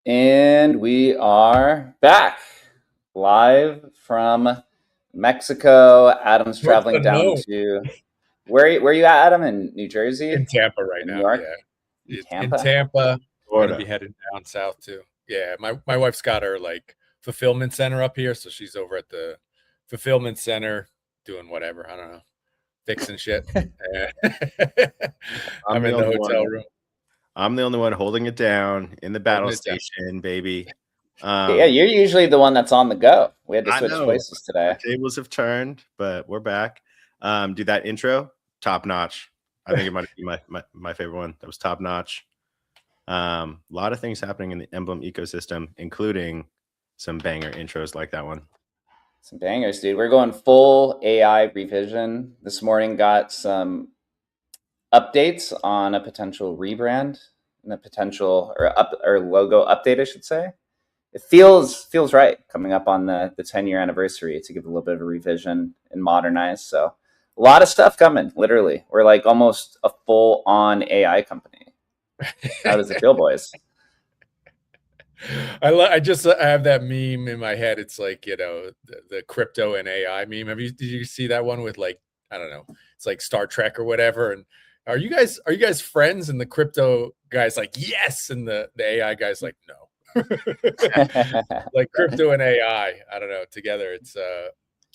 And we are back live from Mexico. Adam's What's traveling down unknown? to where are you at, Adam? In New Jersey? In Tampa right In New now, York? yeah. In In Tampa? Tampa, gonna be Florida. headed down south too. Yeah, my wife's got her like fulfillment center up here, so she's over at the fulfillment center doing whatever. I don't know, fixing shit. I'm I'm the in the only one. hotel room I'm the only one holding it down in the battle holding it down. station, baby. Yeah, you're usually the one that's on the go. We had to I switch know places today. the tables have turned, but we're back. Do that intro, top notch. I think it might be my favorite one. That was top notch. A lot of things happening in the Emblem ecosystem, including some banger intros like that one. Some bangers, dude. We're going full AI revision. This morning got some updates on a potential rebrand and a potential or logo update, I should say. It feels right coming up on the 10-year anniversary to give a little bit of a revision and modernize. So a lot of stuff coming, literally. We're like almost a full on AI company. How does it feel, boys? I have that meme in my head. It's like, the crypto and AI meme. Did you see that one with like, I don't know, it's like Star Trek or whatever. And are you guys friends? And the crypto guy's like, yes. And the AI guy's like, no. Like crypto and AI, I don't know, together.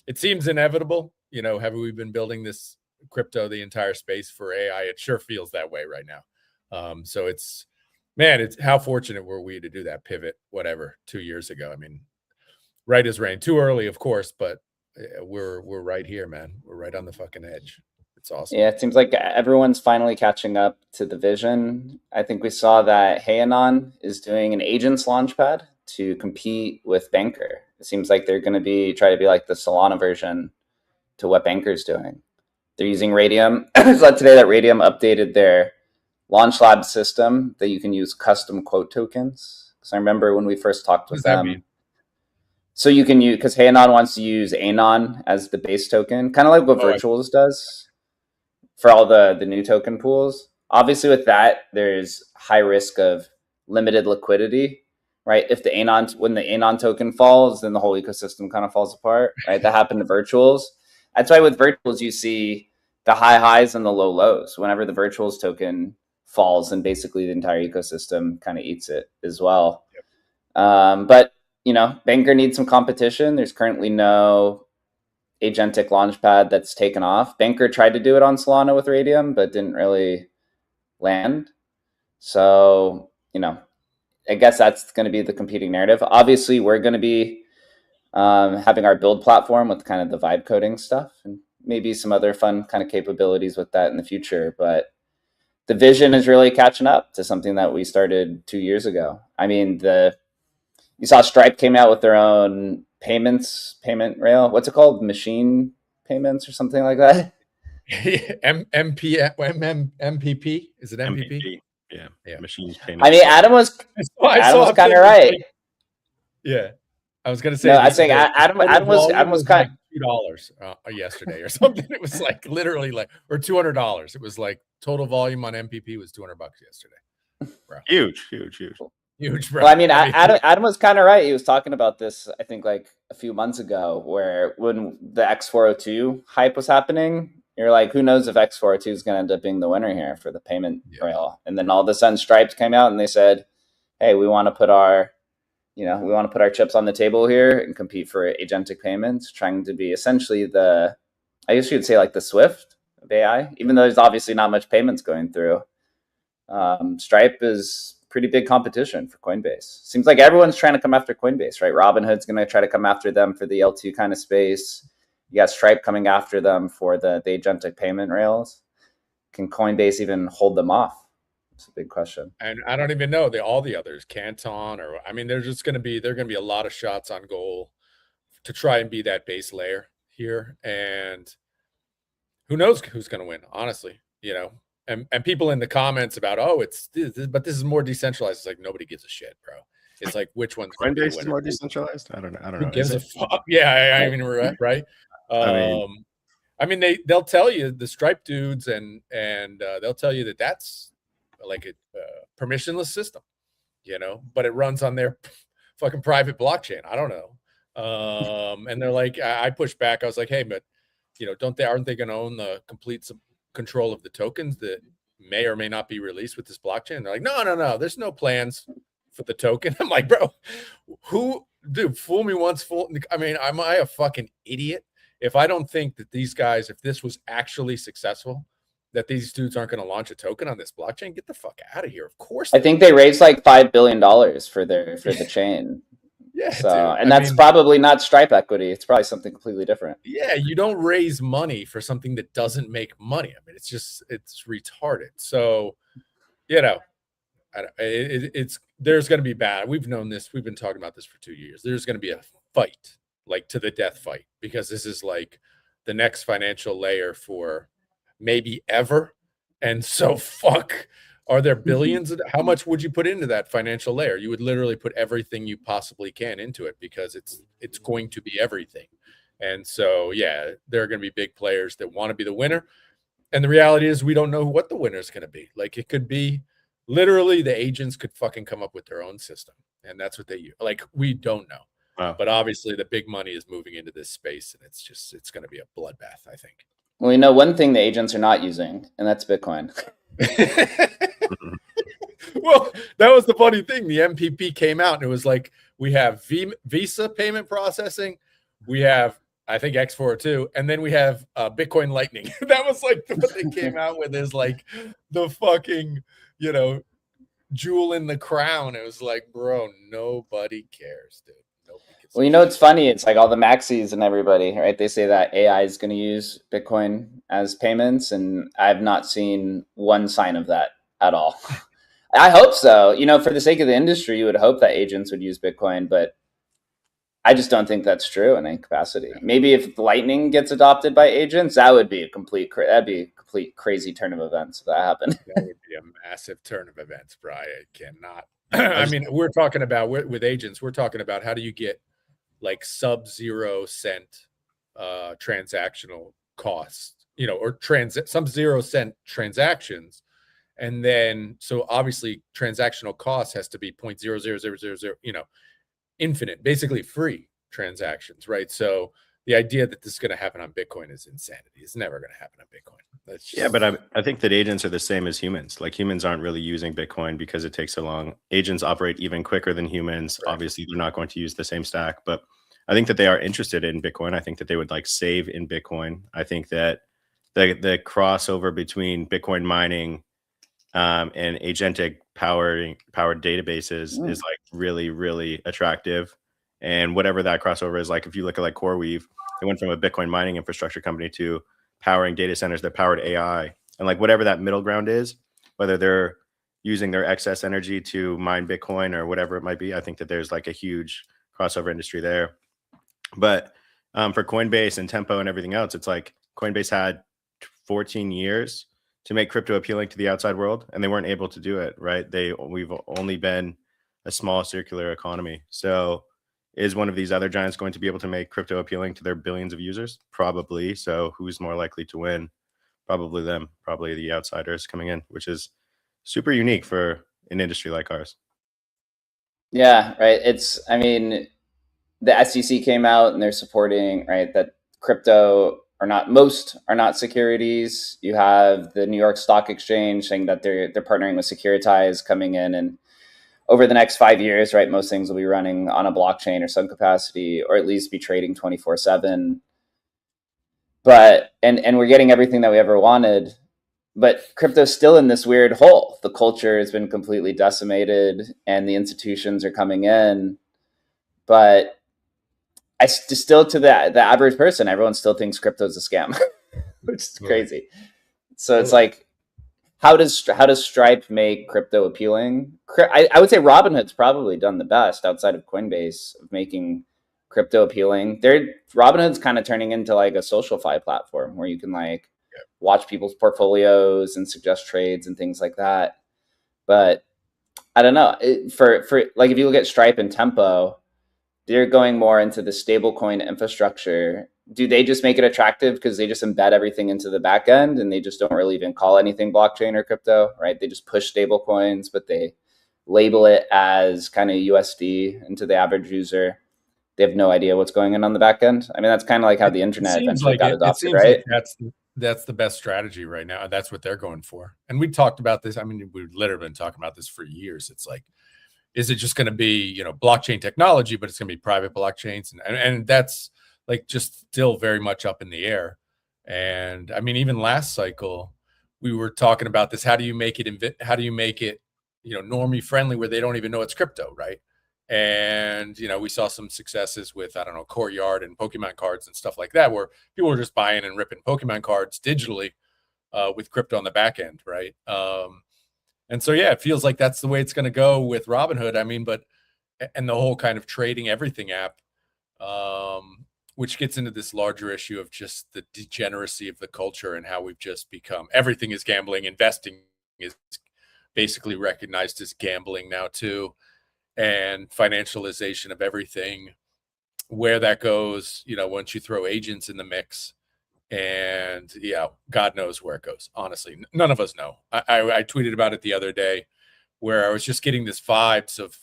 It seems inevitable. Have we been building this crypto, the entire space for AI? It sure feels that way right now. So it's how fortunate were we to do that pivot, whatever, 2 years ago. I mean, right as rain, too early, of course, but we're right here, man. We're right on the fucking edge. It's awesome. Yeah, it seems like everyone's finally catching up to the vision. I think we saw that Heyanon is doing an agents launchpad to compete with Banker. It seems like they're going to try to be like the Solana version to what Banker's doing. They're using Radium. I saw today that Radium updated their Launch Lab system that you can use custom quote tokens. Because I remember when we first talked with them. So you can use, because Heyanon wants to use Anon as the base token, kind of like what Virtuals does for all the new token pools. Obviously, with that, there's high risk of limited liquidity, right? If when the Anon token falls, then the whole ecosystem kind of falls apart, right? That happened to Virtuals. That's why with Virtuals, you see the high highs and the low lows. Whenever the Virtuals token falls, and basically the entire ecosystem kind of eats it as well. Yep. But Banker needs some competition. There's currently no agentic launchpad that's taken off. Banker tried to do it on Solana with Radium, but didn't really land. So, I guess that's going to be the competing narrative. Obviously, we're going to be having our build platform with kind of the vibe coding stuff and maybe some other fun kind of capabilities with that in the future. But the vision is really catching up to something that we started 2 years ago. I mean, you saw Stripe came out with their own payment rail. What's it called? Machine payments or something like that? MPP? Is it MPP? Yeah. Machine payments. I mean, Adam was kind of right. Like, yeah. I was going to say, no, I was saying Adam was kind of $2 yesterday or something. It was like literally or $200. It was like total volume on MPP was $200 yesterday. Bro. Huge, bro. Well, I mean, Adam was kind of right. He was talking about this, I think, like a few months ago, where when the X402 hype was happening, you're like, who knows if X402 is going to end up being the winner here for the payment rail? And then all of a sudden, Stripe came out and they said, "Hey, we want to put our chips on the table here and compete for agentic payments," trying to be essentially I guess you'd say like the Swift of AI, even though there's obviously not much payments going through. Stripe is pretty big competition for Coinbase. Seems like everyone's trying to come after Coinbase, right? Robinhood's going to try to come after them for the L2 kind of space. You got Stripe coming after them for the agentic payment rails. Can Coinbase even hold them off? It's a big question. And I don't even know all the others, Canton, there's going to be a lot of shots on goal to try and be that base layer here. And who knows who's going to win, honestly, and people in the comments about, but this is more decentralized. It's like, nobody gives a shit, bro. It's like, which one's Coinbase is more decentralized? I don't know. Who gives a fuck? Yeah, I mean, right. They'll tell you, the Stripe dudes, and they'll tell you that's like a permissionless system. but it runs on their fucking private blockchain. I don't know. And they're like, I pushed back. I was like, hey, but aren't they going to own the complete control of the tokens that may or may not be released with this blockchain? And they're like, no, there's no plans for the token. I'm like, bro, dude, fool me once, am I a fucking idiot if I don't think that these guys, if this was actually successful, that these dudes aren't going to launch a token on this blockchain? Get the fuck out of here. Of course. I think they raised like $5 billion for the chain. Yeah. So, dude, and that's probably not Stripe equity. It's probably something completely different. Yeah. You don't raise money for something that doesn't make money. I mean, it's retarded. So, there's going to be bad. We've known this. We've been talking about this for 2 years. There's going to be a fight, like to the death fight, because this is like the next financial layer for maybe ever. And so are there billions? How much would you put into that financial layer? You would literally put everything you possibly can into it, because it's going to be everything. And so, yeah, there are going to be big players that want to be the winner. And the reality is we don't know what the winner is going to be. Like, it could be literally the agents could fucking come up with their own system. And that's what they use. Like, we don't know. Wow. But obviously the big money is moving into this space, and it's going to be a bloodbath, I think. Well, we know one thing the agents are not using, and that's Bitcoin. Well, that was the funny thing. The MPP came out and it was like, we have Visa payment processing. We have, I think, X402, and then we have Bitcoin Lightning. That was like what they came out with, is like the fucking, jewel in the crown. It was like, bro, nobody cares, dude. Well, it's funny. It's like all the Maxis and everybody, right? They say that AI is going to use Bitcoin as payments, and I've not seen one sign of that at all. I hope so. For the sake of the industry, you would hope that agents would use Bitcoin, but I just don't think that's true in any capacity. Maybe if Lightning gets adopted by agents, that would be a complete crazy turn of events if that happened. That would be a massive turn of events, Brian. I cannot. I mean, we're talking about with agents. We're talking about how do you get like sub-0 cent transactional costs, or sub-0 cent transactions. And then, so obviously transactional cost has to be 0.00000, infinite, basically free transactions, right? So the idea that this is going to happen on Bitcoin is insanity. It's never going to happen on Bitcoin. Yeah, but I think that agents are the same as humans. Like, humans aren't really using Bitcoin because it takes so long. Agents operate even quicker than humans. Right. Obviously, they're not going to use the same stack, but I think that they are interested in Bitcoin. I think that they would like save in Bitcoin. I think that the crossover between Bitcoin mining and agentic powered databases is like really, really attractive. And whatever that crossover is, like if you look at like CoreWeave, they went from a Bitcoin mining infrastructure company to powering data centers that powered AI. And like whatever that middle ground is, whether they're using their excess energy to mine Bitcoin or whatever it might be, I think that there's like a huge crossover industry there. But for Coinbase and Tempo and everything else, it's like Coinbase had 14 years to make crypto appealing to the outside world, and they weren't able to do it, right? We've only been a small circular economy. So is one of these other giants going to be able to make crypto appealing to their billions of users? Probably. So who's more likely to win? Probably them, probably the outsiders coming in, which is super unique for an industry like ours. Yeah, right. The SEC came out and they're supporting, right, that crypto most are not securities. You have the New York Stock Exchange saying that they're partnering with Securitize coming in, and over the next 5 years, right, most things will be running on a blockchain or some capacity, or at least be trading 24/7. But and we're getting everything that we ever wanted, but crypto's still in this weird hole. The culture has been completely decimated, and the institutions are coming in, but still, to the average person, everyone still thinks crypto is a scam, which is crazy. So it's like, how does Stripe make crypto appealing? I would say Robinhood's probably done the best outside of Coinbase of making crypto appealing. Robinhood's kind of turning into like a SocialFi platform where you can like watch people's portfolios and suggest trades and things like that. But I don't know, for like if you look at Stripe and Tempo, they're going more into the stablecoin infrastructure. Do they just make it attractive because they just embed everything into the back end and they just don't really even call anything blockchain or crypto, right? They just push stablecoins, but they label it as kind of USD, and to the average user, they have no idea what's going on the back end. I mean, that's kind of like how the It internet seems eventually like got it adopted, seems like right? that's the best strategy right now. That's what they're going for. And we talked about this. I mean, we've literally been talking about this for years. It's like, is it just going to be, blockchain technology, but it's going to be private blockchains? And that's like just still very much up in the air. And I mean, even last cycle, we were talking about this. How do you make it, normie friendly where they don't even know it's crypto, right? And, we saw some successes with, I don't know, Courtyard and Pokemon cards and stuff like that, where people were just buying and ripping Pokemon cards digitally with crypto on the back end, right? And so, yeah, it feels like that's the way it's going to go with Robinhood. I mean, and the whole kind of trading everything app, which gets into this larger issue of just the degeneracy of the culture and how we've just become, everything is gambling. Investing is basically recognized as gambling now too. And financialization of everything, where that goes, once you throw agents in the mix, and God knows where it goes. Honestly, none of us know. I tweeted about it the other day, where I was just getting this vibes of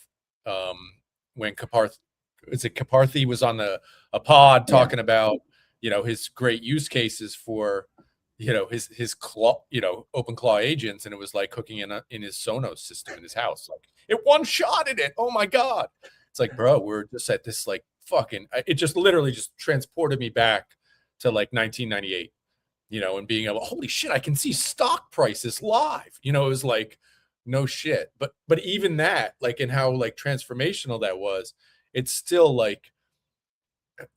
when Kaparthi was on a pod talking about his great use cases for his claw, open claw agents, and it was like hooking in his Sonos system in his house. Like, it one-shotted it. Oh my God. It's like, bro, we're just at this like fucking, it just literally just transported me back to like 1998, and being able, holy shit, I can see stock prices live. It was like, no shit. But even that, like, and how like transformational that was, it's still like,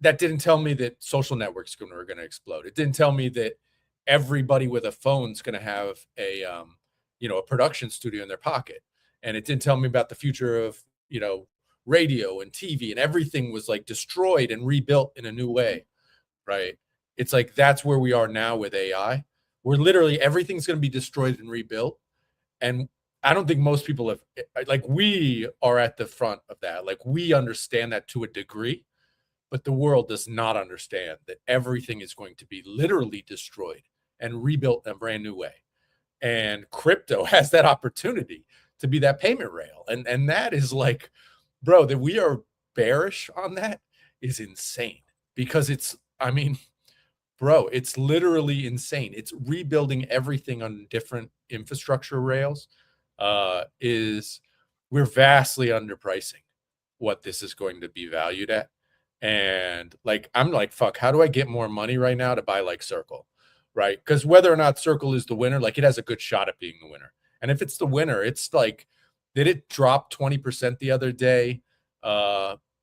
that didn't tell me that social networks were going to explode. It didn't tell me that everybody with a phone's going to have a production studio in their pocket. And it didn't tell me about the future of, radio and TV, and everything was like destroyed and rebuilt in a new way. Right. It's like, that's where we are now with AI. We're literally, everything's going to be destroyed and rebuilt. And I don't think most people have, like, we are at the front of that. Like, we understand that to a degree, but the world does not understand that everything is going to be literally destroyed and rebuilt in a brand new way. And crypto has that opportunity to be that payment rail. And that is like, bro, that we are bearish on that is insane, because it's, I mean, bro, it's literally insane. It's rebuilding everything on different infrastructure rails. We're vastly underpricing what this is going to be valued at. And like, I'm like, fuck, how do I get more money right now to buy like Circle? Right? Because whether or not Circle is the winner, like, it has a good shot at being the winner. And if it's the winner, it's like, did it drop 20% the other day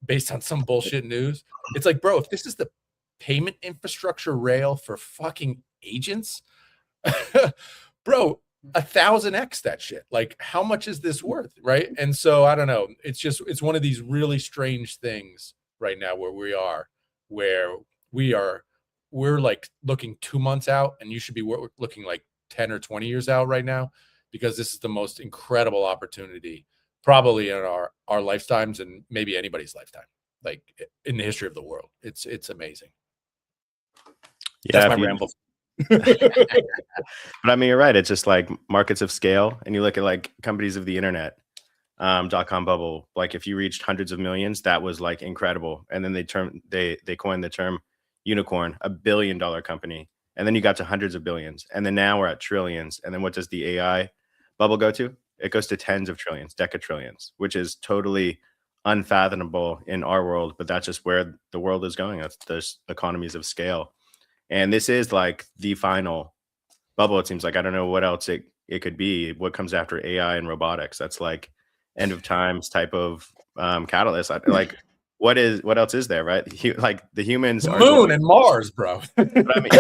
based on some bullshit news? It's like, bro, if this is the payment infrastructure rail for fucking agents, bro, 1,000x that shit. Like, how much is this worth? Right? And so I don't know. It's one of these really strange things right now where we're like looking 2 months out, and you should be looking like 10 or 20 years out right now, because this is the most incredible opportunity probably in our lifetimes, and maybe anybody's lifetime, like in the history of the world. It's amazing. Yeah, that's my ramble. But I mean, you're right. It's just like markets of scale, and you look at like companies of the internet, .com bubble. Like, if you reached hundreds of millions, that was like incredible. And then they coined the term unicorn, $1 billion company. And then you got to hundreds of billions, and then now we're at trillions. And then what does the AI bubble go to? It goes to tens of trillions, decatrillions, which is totally unfathomable in our world. But that's just where the world is going. That's there's economies of scale. And this is like the final bubble. It seems like, I don't know what else it could be. What comes after AI and robotics? That's like end of times type of catalyst. Like, what else is there, right? Like, the humans The are moon and Mars, bro. but I mean,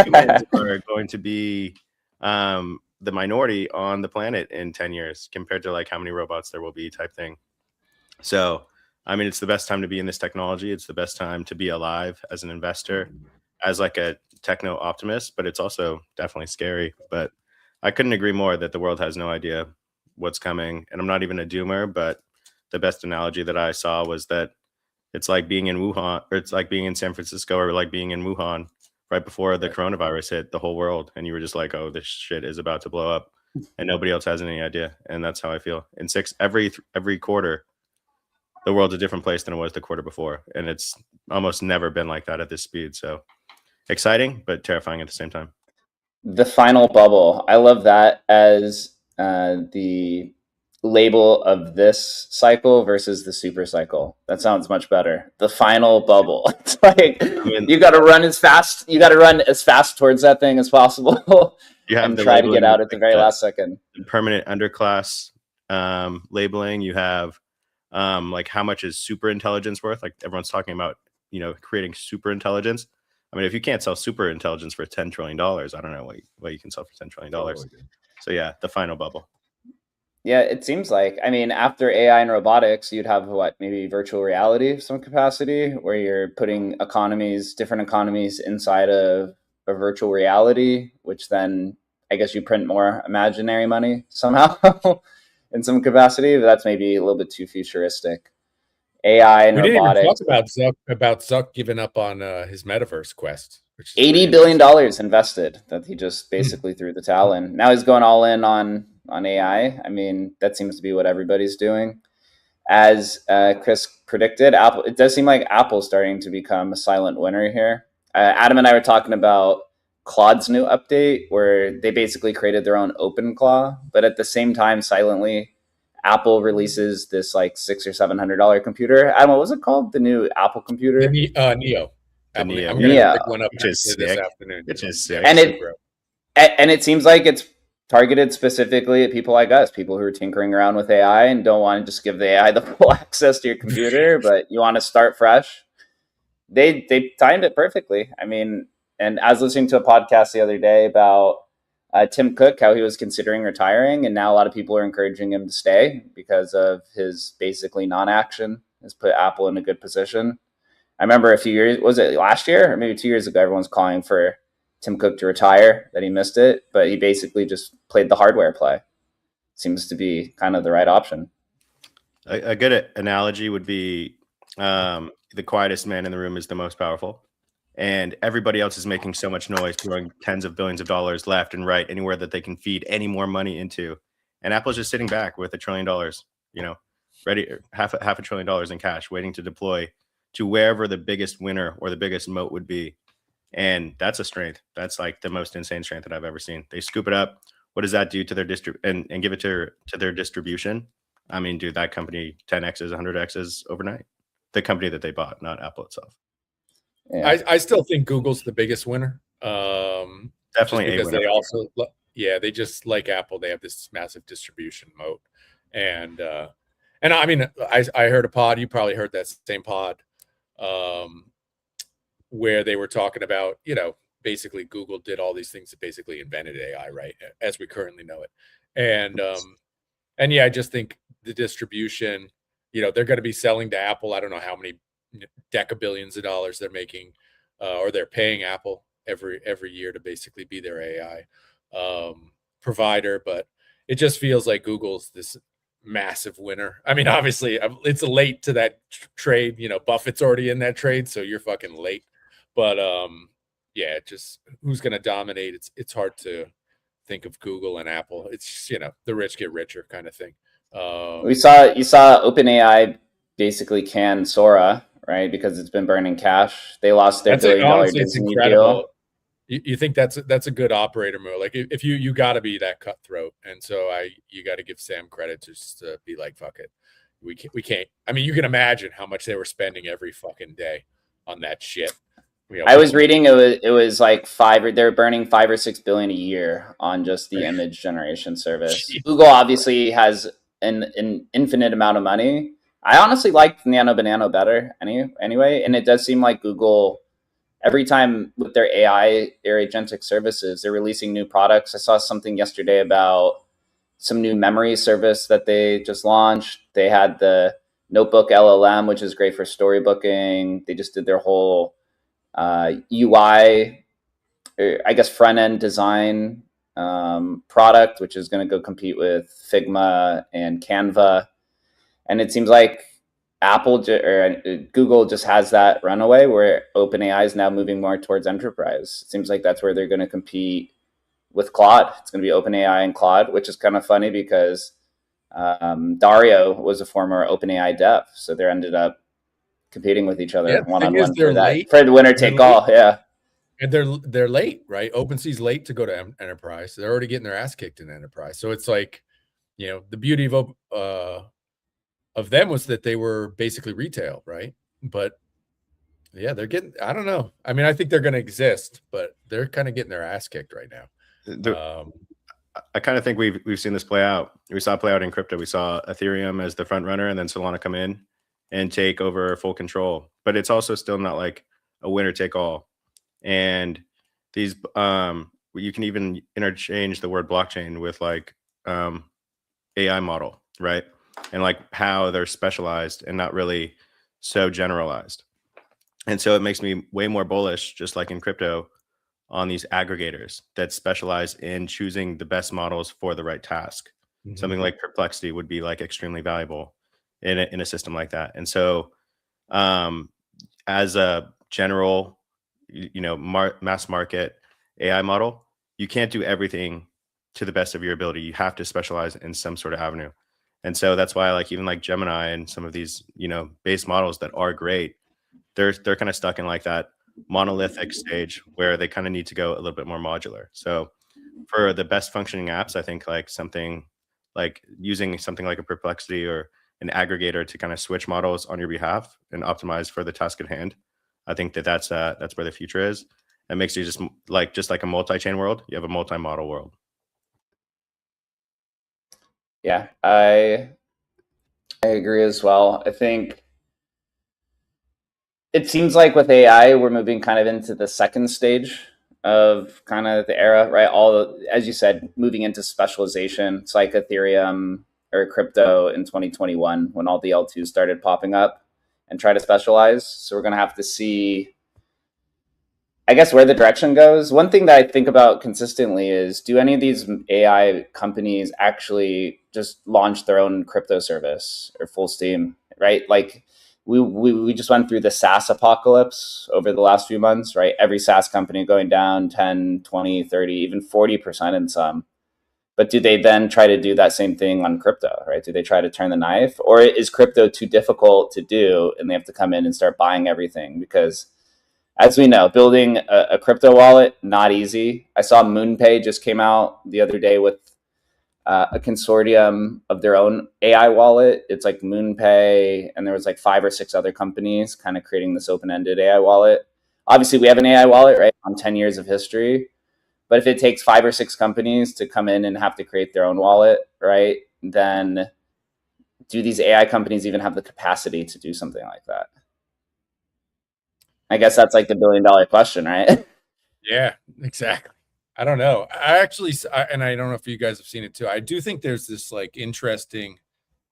humans are going to be the minority on the planet in 10 years compared to like how many robots there will be, type thing. So, I mean, it's the best time to be in this technology. It's the best time to be alive as an investor, as like a techno optimist, but it's also definitely scary. But I couldn't agree more that the world has no idea what's coming. And I'm not even a doomer, but the best analogy that I saw was that it's like being in Wuhan, or it's like being in San Francisco, or like being in Wuhan right before the coronavirus hit the whole world. And you were just like, oh, this shit is about to blow up. and nobody else has any idea. And that's how I feel. In every quarter, the world's a different place than it was the quarter before, and it's almost never been like that at this speed. So exciting, but terrifying at the same time. The final bubble. I love that as the label of this cycle versus the super cycle. That sounds much better. The final bubble. It's like you got to run as fast. You got to run as fast towards that thing as possible, You have and the try to get labeling, out at the like very last second. the permanent underclass labeling. You have like how much is super intelligence worth? Like everyone's talking about, creating super intelligence. I mean, if you can't sell super intelligence for $10 trillion, I don't know what you can sell for $10 trillion. So yeah, the final bubble. Yeah, it seems like. I mean, after AI and robotics, you'd have what, maybe virtual reality of some capacity, where you're putting different economies inside of a virtual reality, which then I guess you print more imaginary money somehow in some capacity. But that's maybe a little bit too futuristic. AI and We didn't even talk robotics. about Zuck giving up on his metaverse quest, which is $80 billion invested that he just basically threw the towel in. Now he's going all in on AI. I mean, that seems to be what everybody's doing. As Chris predicted, Apple. It does seem like Apple's starting to become a silent winner here. Adam and I were talking about Claude's new update, where they basically created their own OpenClaw, but at the same time, silently, Apple releases this like $600 or $700 computer. Adam, what was it called? The new Apple computer? The Neo. The Neo. I'm going to pick one up which is this sick. afternoon. Which is sick. And it seems like it's targeted specifically at people like us, people who are tinkering around with AI and don't want to just give the AI the full access to your computer, but you want to start fresh. They timed it perfectly. I mean, and I was listening to a podcast the other day about Tim Cook, how he was considering retiring, and now a lot of people are encouraging him to stay because of his basically non-action has put Apple in a good position. I remember a few years, was it last year or maybe 2 years ago, everyone's calling for Tim Cook to retire, that he missed it, but he basically just played the hardware play. Seems to be kind of the right option. A good analogy would be the quietest man in the room is the most powerful. And everybody else is making so much noise, throwing tens of billions of dollars left and right, anywhere that they can feed any more money into. And Apple's just sitting back with $1 trillion, ready, half a trillion dollars in cash, waiting to deploy to wherever the biggest winner or the biggest moat would be. And that's a strength. That's like the most insane strength that I've ever seen. They scoop it up. What does that do to their and give it to their distribution? I mean, dude, that company 10x's, 100x's overnight. The company that they bought, not Apple itself. Yeah. I still think Google's the biggest winner. Definitely because they also, they just like Apple, they have this massive distribution moat, and I mean, I heard a pod. You probably heard that same pod, where they were talking about, basically Google did all these things that basically invented AI, right, as we currently know it, and yeah, I just think the distribution, they're going to be selling to Apple. I don't know how many decabillions of dollars they're making, or they're paying Apple every year to basically be their AI provider, but it just feels like Google's this massive winner. I mean, obviously it's late to that trade. Buffett's already in that trade, so you're fucking late. But yeah, just who's going to dominate? It's hard to think of Google and Apple. It's just, the rich get richer kind of thing. You saw OpenAI basically can Sora, right? Because it's been burning cash. They lost their $1 billion Disney deal. You think that's a good operator move? Like if you got to be that cutthroat, and so you got to give Sam credit just to be like, fuck it, we can't. I mean, you can imagine how much they were spending every fucking day on that shit. I was reading it was like they're burning $5 or $6 billion a year on just the image generation service. Google obviously has an infinite amount of money. I honestly like Nano Banana better anyway, and it does seem like Google, every time with their AI, their agentic services, they're releasing new products. I saw something yesterday about some new memory service that they just launched. They had the Notebook LLM, which is great for storybooking. They just did their whole UI, I guess front end design product, which is going to go compete with Figma and Canva. And it seems like Google just has that runaway where OpenAI is now moving more towards enterprise. It seems like that's where they're going to compete with Claude. It's going to be OpenAI and Claude, which is kind of funny because Dario was a former OpenAI dev, so they ended up competing with each other one on one for the winner take all. Yeah, and they're late, right? OpenSea's late to go to enterprise. They're already getting their ass kicked in enterprise. So it's like, the beauty of them was that they were basically retail, right? But yeah, they're getting, I don't know. I mean, I think they're going to exist, but they're kind of getting their ass kicked right now. I kind of think we've seen this play out. We saw it play out in crypto. We saw Ethereum as the front runner, and then Solana come in and take over full control. But it's also still not like a winner take all. And these, you can even interchange the word blockchain with like AI model, right? And like how they're specialized and not really so generalized. And so it makes me way more bullish, just like in crypto, on these aggregators that specialize in choosing the best models for the right task. Mm-hmm. Something like Perplexity would be like extremely valuable in a system like that. And so as a general, mass market AI model, you can't do everything to the best of your ability. You have to specialize in some sort of avenue. And so that's why even like Gemini and some of these, base models that are great, they're kind of stuck in like that monolithic stage where they kind of need to go a little bit more modular. So for the best functioning apps, I think like something like using something like a Perplexity or an aggregator to kind of switch models on your behalf and optimize for the task at hand. I think that's where the future is. It makes you just like a multi-chain world. You have a multi-model world. Yeah, I agree as well. I think it seems like with AI, we're moving kind of into the second stage of kind of the era, right? As you said, moving into specialization. It's like Ethereum or crypto in 2021 when all the L2s started popping up and try to specialize. So we're going to have to see, I guess, where the direction goes. One thing that I think about consistently is, do any of these AI companies actually just launch their own crypto service or full steam, right? Like we just went through the SaaS apocalypse over the last few months, right? Every SaaS company going down 10, 20, 30, even 40% in some. But do they then try to do that same thing on crypto, right? Do they try to turn the knife? Or is crypto too difficult to do and they have to come in and start buying everything? Because as we know, building a crypto wallet, not easy. I saw MoonPay just came out the other day with a consortium of their own AI wallet. It's like MoonPay, and there was like 5 or 6 other companies kind of creating this open-ended AI wallet. Obviously, we have an AI wallet, right, on 10 years of history. But if it takes 5 or 6 companies to come in and have to create their own wallet, right, then do these AI companies even have the capacity to do something like that? I guess that's like the $1 billion question, right? Yeah, exactly. I don't know. And I don't know if you guys have seen it too. I do think there's this like interesting,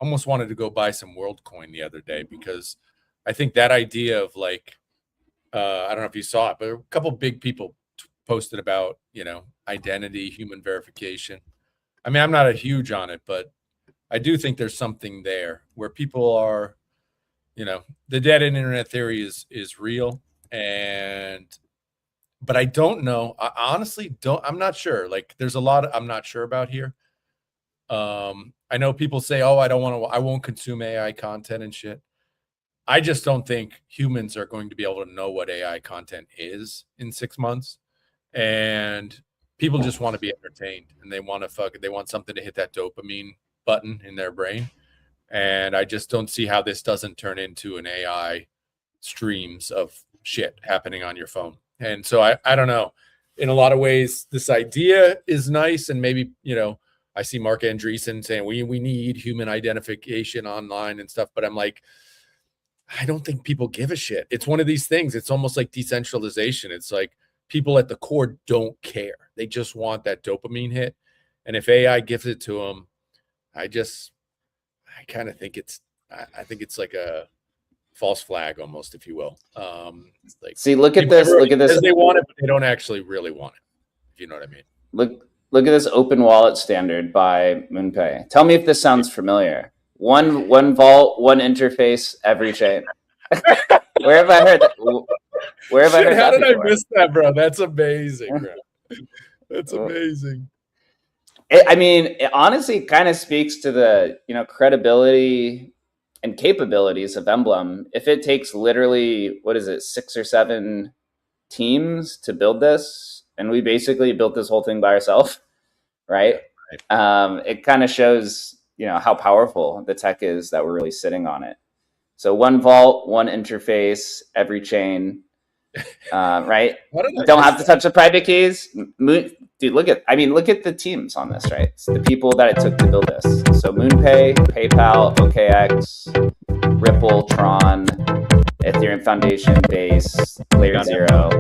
almost wanted to go buy some WorldCoin the other day because I think that idea of like, I don't know if you saw it, but a couple of big people posted about, identity, human verification. I mean, I'm not a huge on it, but I do think there's something there where people are, the dead end internet theory is real. But I don't know. I honestly I'm not sure. Like there's a lot I'm not sure about here. I know people say, oh, I won't consume AI content and shit. I just don't think humans are going to be able to know what AI content is in 6 months. And people just want to be entertained and they want something to hit that dopamine button in their brain. And I just don't see how this doesn't turn into an AI streams of shit happening on your phone. And so I don't know. In a lot of ways, this idea is nice. And maybe, I see Mark Andreessen saying we need human identification online and stuff. But I'm like, I don't think people give a shit. It's one of these things. It's almost like decentralization. It's like people at the core don't care. They just want that dopamine hit. And if AI gives it to them, I kind of think I think it's like a false flag almost, if you will. See, look at this. They want it, but they don't actually really want it. If you know what I mean. Look at this open wallet standard by MoonPay. Tell me if this sounds familiar. One vault, one interface, every chain. Where have I heard that? Where have I heard that? How did I miss that, bro? That's amazing, bro. That's amazing. I mean, it honestly kind of speaks to the credibility and capabilities of Emblem. If it takes literally, what is it, 6 or 7 teams to build this, and we basically built this whole thing by ourselves, right? Yeah, right. It kind of shows how powerful the tech is that we're really sitting on it. So one vault, one interface, every chain, right? Don't have to touch the private keys. Dude, look at the teams on this, right? It's the people that it took to build this. So MoonPay, PayPal, OKX, Ripple, Tron, Ethereum Foundation, Base, Layer Zero,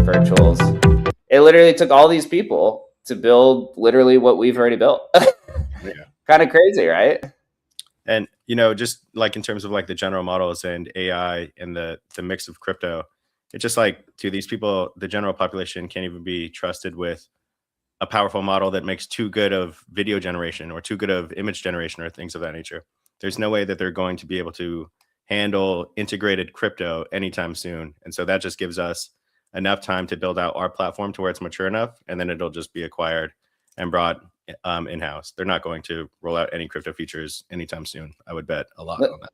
Virtuals. It literally took all these people to build literally what we've already built. Yeah. Kind of crazy, right? And just like in terms of like the general models and AI and the mix of crypto, it's just like, to these people, the general population can't even be trusted with a powerful model that makes too good of video generation or too good of image generation or things of that nature. There's no way that they're going to be able to handle integrated crypto anytime soon. And so that just gives us enough time to build out our platform to where it's mature enough, and then it'll just be acquired and brought in-house. They're not going to roll out any crypto features anytime soon. I would bet a lot on that.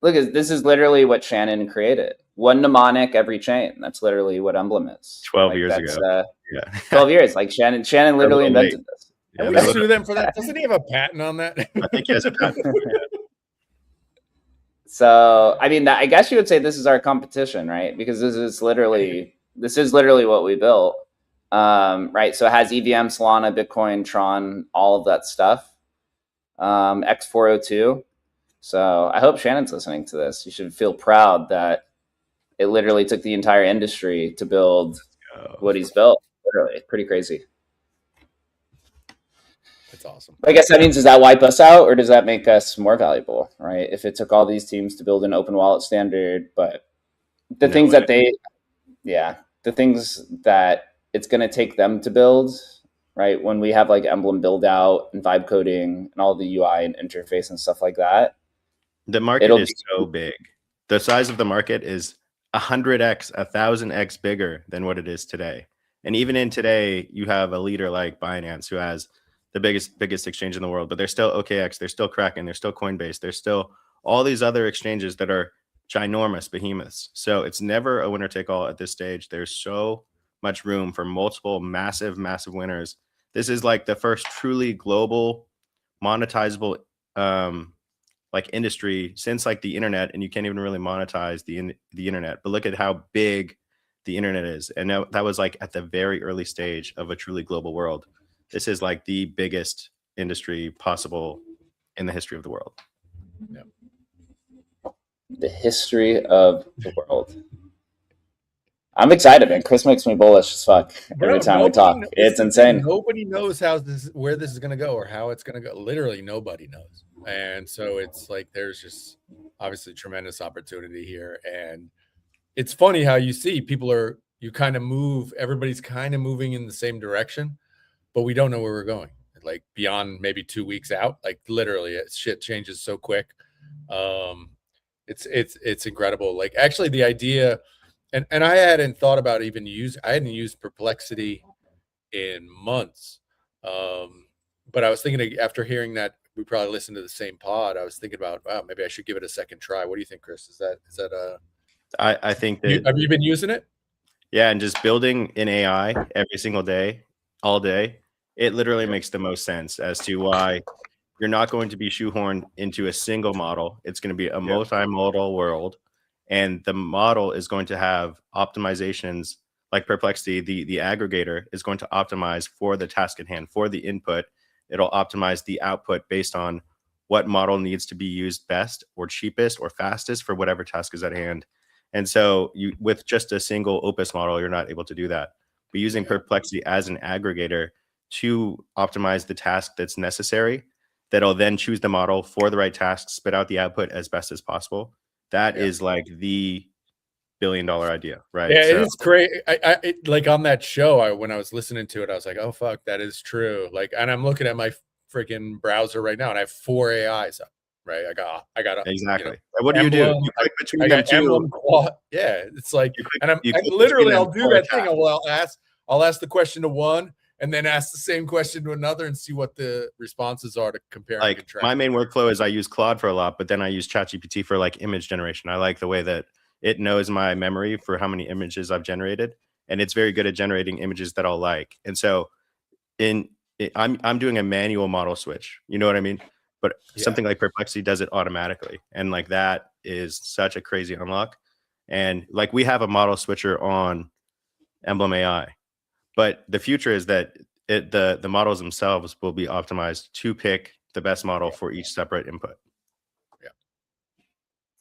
Look, this is literally what Shannon created. One mnemonic every chain. That's literally what Emblem is. 12 years ago. Yeah. 12 years. Like Shannon literally invented this. Yeah, we sue them for that. Doesn't he have a patent on that? I think he has a patent. So, I mean, I guess you would say this is our competition, right? Because this is literally what we built, right? So it has EVM, Solana, Bitcoin, Tron, all of that stuff. X402. So I hope Shannon's listening to this. You should feel proud that it literally took the entire industry to build what he's built. Literally, pretty crazy. That's awesome. I guess that means, does that wipe us out, or does that make us more valuable, right? If it took all these teams to build an open wallet standard, but the things that it's going to take them to build, right? When we have like Emblem build out and vibe coding and all the UI and interface and stuff like that. The market is so big. The size of the market is 100x, 1,000x bigger than what it is today. And even in today, you have a leader like Binance who has the biggest exchange in the world, but there's still OKX, there's still Kraken, there's still Coinbase, there's still all these other exchanges that are ginormous behemoths. So it's never a winner take all at this stage. There's so much room for multiple massive winners. This is like the first truly global monetizable like industry since like the internet, and you can't even really monetize the internet. But look at how big the internet is. And now that was like at the very early stage of a truly global world. This is like the biggest industry possible in the history of the world. Yep. The history of the world. I'm excited, man. Chris makes me bullish as fuck every time we talk. It's insane. Nobody knows where this is going to go or how it's going to go. Literally nobody knows. And so it's like, there's just obviously tremendous opportunity here. And it's funny how you see everybody's kind of moving in the same direction, but we don't know where we're going. Like beyond maybe 2 weeks out, like literally shit changes so quick. It's incredible. Like actually the idea, and I hadn't thought about I hadn't used Perplexity in months. But I was thinking, after hearing that we probably listened to the same pod, I was thinking about, wow, maybe I should give it a second try. What do you think, Chris? Is that I think that, have you been using it? Yeah, and just building in AI every single day, all day, it literally makes the most sense as to why you're not going to be shoehorned into a single model. It's going to be a multimodal world. And the model is going to have optimizations like Perplexity. The aggregator is going to optimize for the task at hand, for the input. It'll optimize the output based on what model needs to be used best or cheapest or fastest for whatever task is at hand. And so with just a single Opus model, you're not able to do that. But using Perplexity as an aggregator to optimize the task that's necessary, that'll then choose the model for the right task, spit out the output as best as possible. That is like the billion-dollar idea, right? Yeah, so. It is crazy. Like on that show, when I was listening to it, I was like, "Oh fuck, that is true." Like, and I'm looking at my freaking browser right now, and I have 4 AIs up. Right, I got exactly. What do you do? You click between them two. Yeah, it's like, and I'm literally, I'll do that thing. I'll I'll ask the question to one and then ask the same question to another and see what the responses are to compare and Like contrast. my main workflow is I use Claude for a lot, but then I use ChatGPT for like image generation. I like the way that it knows my memory for how many images I've generated, and it's very good at generating images that I'll like. And so I'm doing a manual model switch. You know what I mean? But Yeah. something like Perplexity does it automatically, and like that is such a crazy unlock. And like we have a model switcher on Emblem AI, but the future is that the models themselves will be optimized to pick the best model for each separate input.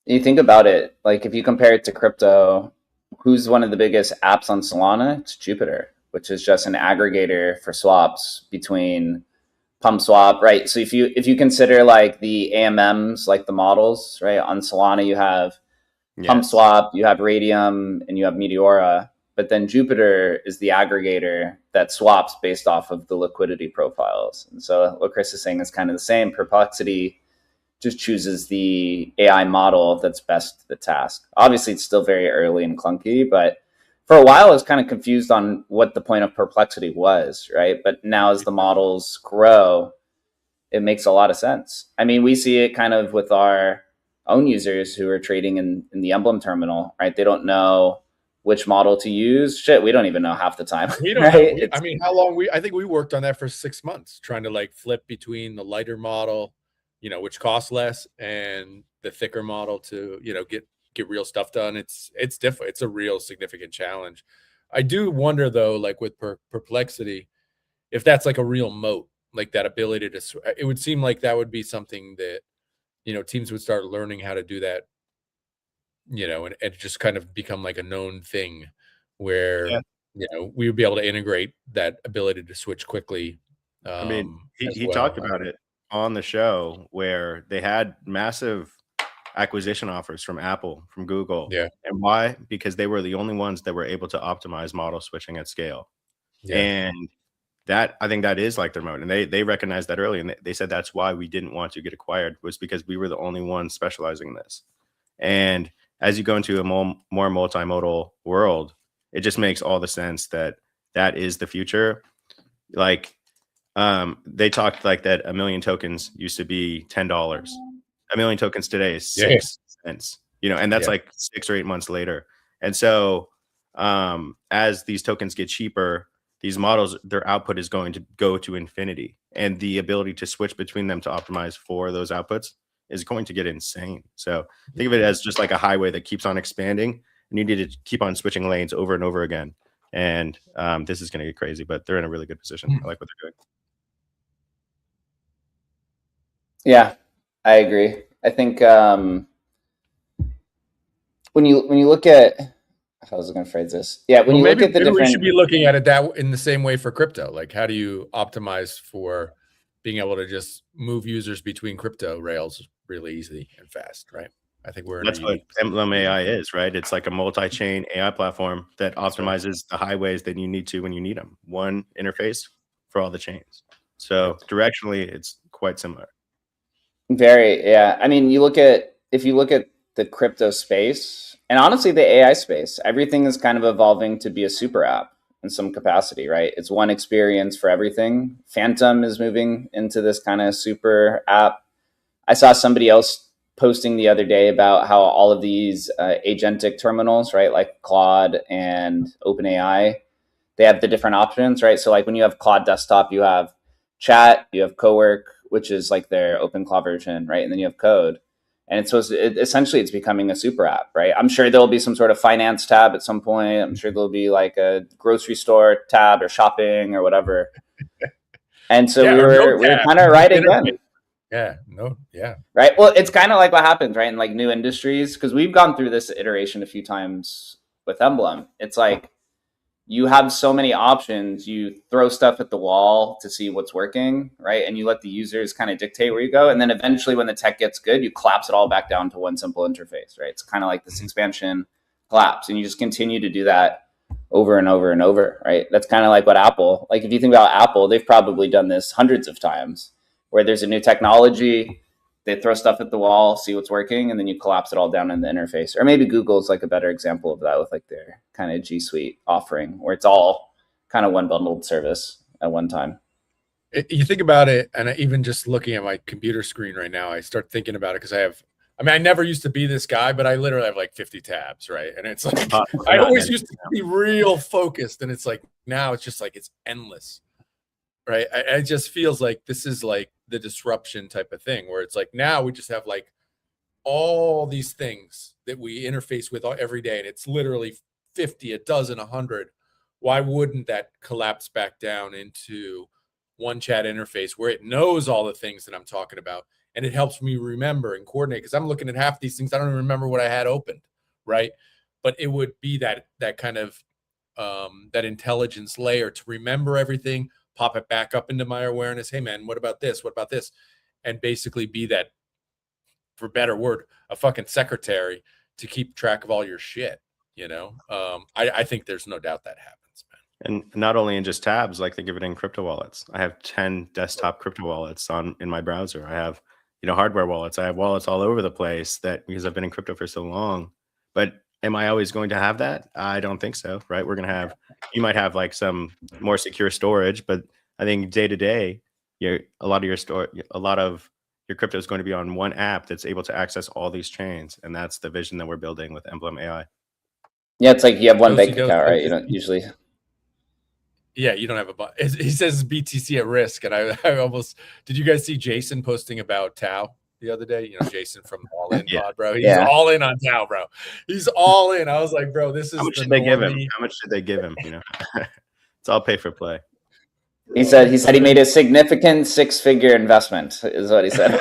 You think about it, like if you compare it to crypto, who's one of the biggest apps on Solana? It's Jupiter, which is just an aggregator for swaps between pump swap, right? So if you consider like the AMMs, like the models, right? On Solana, you have pump swap, you have Radium, and you have Meteora. But then Jupiter is the aggregator that swaps based off of the liquidity profiles. And so what Chris is saying is kind of the same. Perplexity just chooses the AI model that's best to the task. Obviously, it's still very early and clunky, but for a while, I was kind of confused on what the point of Perplexity was, right? But now as the models grow, it makes a lot of sense. I mean, we see it kind of with our own users who are trading in the Emblem terminal, right? They don't know which model to use. Shit, we don't even know half the time. We don't right? know. I mean, how long I think we worked on that for 6 months, trying to like flip between the lighter model, which costs less, and the thicker model to, get real stuff done. It's different. It's a real significant challenge. I do wonder though, like with Perplexity, if that's like a real moat, like that ability to, it would seem like that would be something that, teams would start learning how to do that, and just kind of become like a known thing where, we would be able to integrate that ability to switch quickly. I mean, he talked about it on the show where they had massive acquisition offers from Apple, from Google. Yeah. And why? Because they were the only ones that were able to optimize model switching at scale. Yeah. And that, I think that is like their mode. And they recognized that early. And they said that's why we didn't want to get acquired, was because we were the only ones specializing in this. And as you go into a more multimodal world, it just makes all the sense that that is the future. Like, they talked like that 1 million tokens used to be $10. 1 million tokens today is 6 cents, and that's like 6 or 8 months later. And so as these tokens get cheaper, these models, their output is going to go to infinity, and the ability to switch between them to optimize for those outputs is going to get insane. So think of it as just like a highway that keeps on expanding, and you need to keep on switching lanes over and over again. And this is going to get crazy, but they're in a really good position. I like what they're doing. Yeah, I agree. I think when you look at, how was I going to phrase this? Yeah, when you look at the different, we should be looking at it that in the same way for crypto. Like, how do you optimize for being able to just move users between crypto rails really easy and fast, right? I think that's what Emblem AI is, right? It's like a multi-chain AI platform that optimizes the highways that you need to when you need them. One interface for all the chains. So directionally, it's quite similar. Very, yeah. I mean, if you look at the crypto space, and honestly the AI space, everything is kind of evolving to be a super app in some capacity, right? It's one experience for everything. Phantom is moving into this kind of super app. I saw somebody else posting the other day about how all of these agentic terminals, right, like Claude and OpenAI, they have the different options, right? So like when you have Claude desktop, you have chat, you have cowork, which is like their OpenClaw version, right? And then you have code. And essentially it's becoming a super app, right? I'm sure there'll be some sort of finance tab at some point. I'm sure there'll be like a grocery store tab or shopping or whatever. And so we were kind of right again. Right. Well, it's kind of like what happens, right, in like new industries, because we've gone through this iteration a few times with Emblem. It's like you have so many options, you throw stuff at the wall to see what's working, right? And you let the users kind of dictate where you go. And then eventually when the tech gets good, you collapse it all back down to one simple interface, right? It's kind of like this expansion collapse. And you just continue to do that over and over and over, right? That's kind of like what Apple, like if you think about Apple, they've probably done this hundreds of times where there's a new technology, they throw stuff at the wall, see what's working, and then you collapse it all down in the interface. Or maybe Google's like a better example of that with like their kind of G Suite offering, where it's all kind of one bundled service at one time. You think about it, and even just looking at my computer screen right now, I start thinking about it because I never used to be this guy, but I literally have like 50 tabs, right? And it's like, I always used to be real focused, and it's like, now it's just like, it's endless, right? It just feels like this is like the disruption type of thing where it's like, now we just have like all these things that we interface with every day, and it's literally 50, a dozen, 100. Why wouldn't that collapse back down into one chat interface where it knows all the things that I'm talking about, and it helps me remember and coordinate? Because I'm looking at half these things, I don't even remember what I had opened, right? But it would be that kind of that intelligence layer to remember everything, pop it back up into my awareness. Hey man, what about this? What about this? And basically be that, for better word, a fucking secretary to keep track of all your shit. I think there's no doubt that happens, man. And not only in just tabs, like they give it in crypto wallets. I have 10 desktop crypto wallets in my browser. I have, hardware wallets. I have wallets all over the place because I've been in crypto for so long. But am I always going to have that? I don't think so, right? You might have like some more secure storage, but I think day to day, a lot of your crypto is going to be on one app that's able to access all these chains. And that's the vision that we're building with Emblem AI. Yeah, it's like you have one bank account, right? You don't usually. Yeah, you don't have he says BTC at risk, and I almost, did you guys see Jason posting about Tau the other day? Jason from All In Pod, bro. He's all in on Tau, bro. He's all in. I was like, bro, this is how much did they give him? How much did they give him? It's all pay for play. He said he made a significant 6-figure investment, is what he said.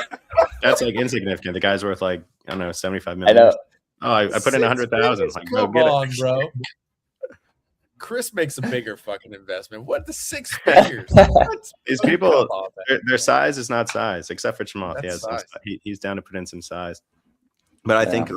That's like insignificant. The guy's worth like, I don't know, 75 million. I know. Oh, I put in 100,000. Like, come on, bro. Chris makes a bigger fucking investment. What, the 6 figures? These people, their size is not size, except for Chamath. He's down to put in some size. But I think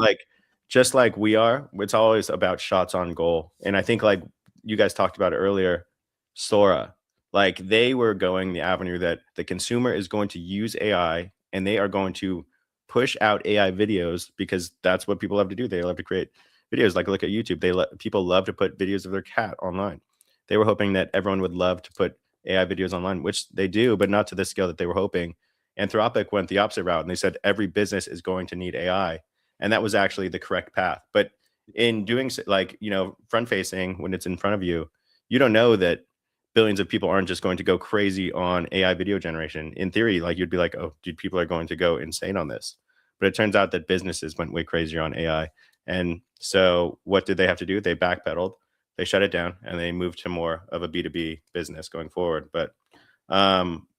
just like we are, it's always about shots on goal. And I think like you guys talked about earlier, Sora, like they were going the avenue that the consumer is going to use AI and they are going to push out AI videos because that's what people love to do. They love to create videos. Like look at YouTube. People love to put videos of their cat online. They were hoping that everyone would love to put AI videos online, which they do, but not to the scale that they were hoping. Anthropic went the opposite route, and they said every business is going to need AI, and that was actually the correct path. But in doing so, like front facing, when it's in front of you, you don't know that billions of people aren't just going to go crazy on AI video generation. In theory, like you'd be like, oh, dude, people are going to go insane on this. But it turns out that businesses went way crazier on AI. And so what did they have to do? They backpedaled, they shut it down, and they moved to more of a B2B business going forward. But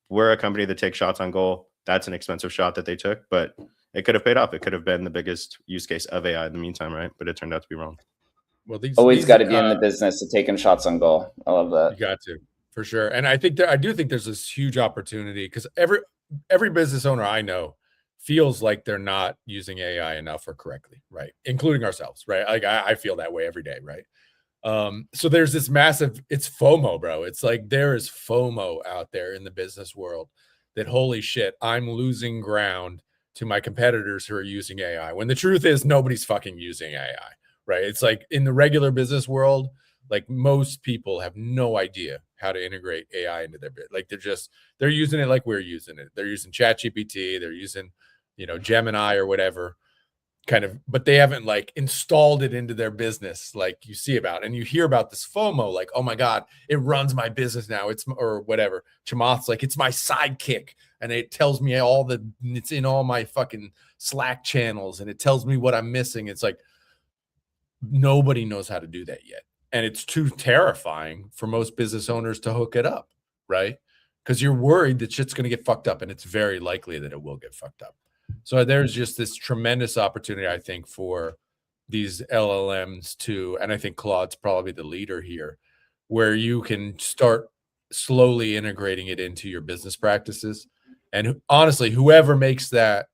we're a company that takes shots on goal. That's an expensive shot that they took, but it could have paid off. It could have been the biggest use case of AI in the meantime, right? But it turned out to be wrong. Well, always got to be in the business of taking shots on goal. I love that. You got to, for sure. And I think I do think there's this huge opportunity because every business owner I know feels like they're not using AI enough or correctly, right? Including ourselves, right? Like I feel that way every day, right? So there's this massive, it's FOMO, bro. It's like there is FOMO out there in the business world that holy shit, I'm losing ground to my competitors who are using AI. When the truth is nobody's fucking using AI, right? It's like in the regular business world, like most people have no idea how to integrate AI into their bit. Like they're using it like we're using it. They're using ChatGPT, they're using, Gemini or whatever kind of, but they haven't like installed it into their business like you see about. And you hear about this FOMO, like, oh my God, it runs my business now. Or whatever. Chamath's like, it's my sidekick. And it tells me it's in all my fucking Slack channels and it tells me what I'm missing. It's like, nobody knows how to do that yet. And it's too terrifying for most business owners to hook it up, right? Because you're worried that shit's going to get fucked up, and it's very likely that it will get fucked up. So there's just this tremendous opportunity, I think, for these LLMs to, and I think Claude's probably the leader here, where you can start slowly integrating it into your business practices. And honestly, whoever makes that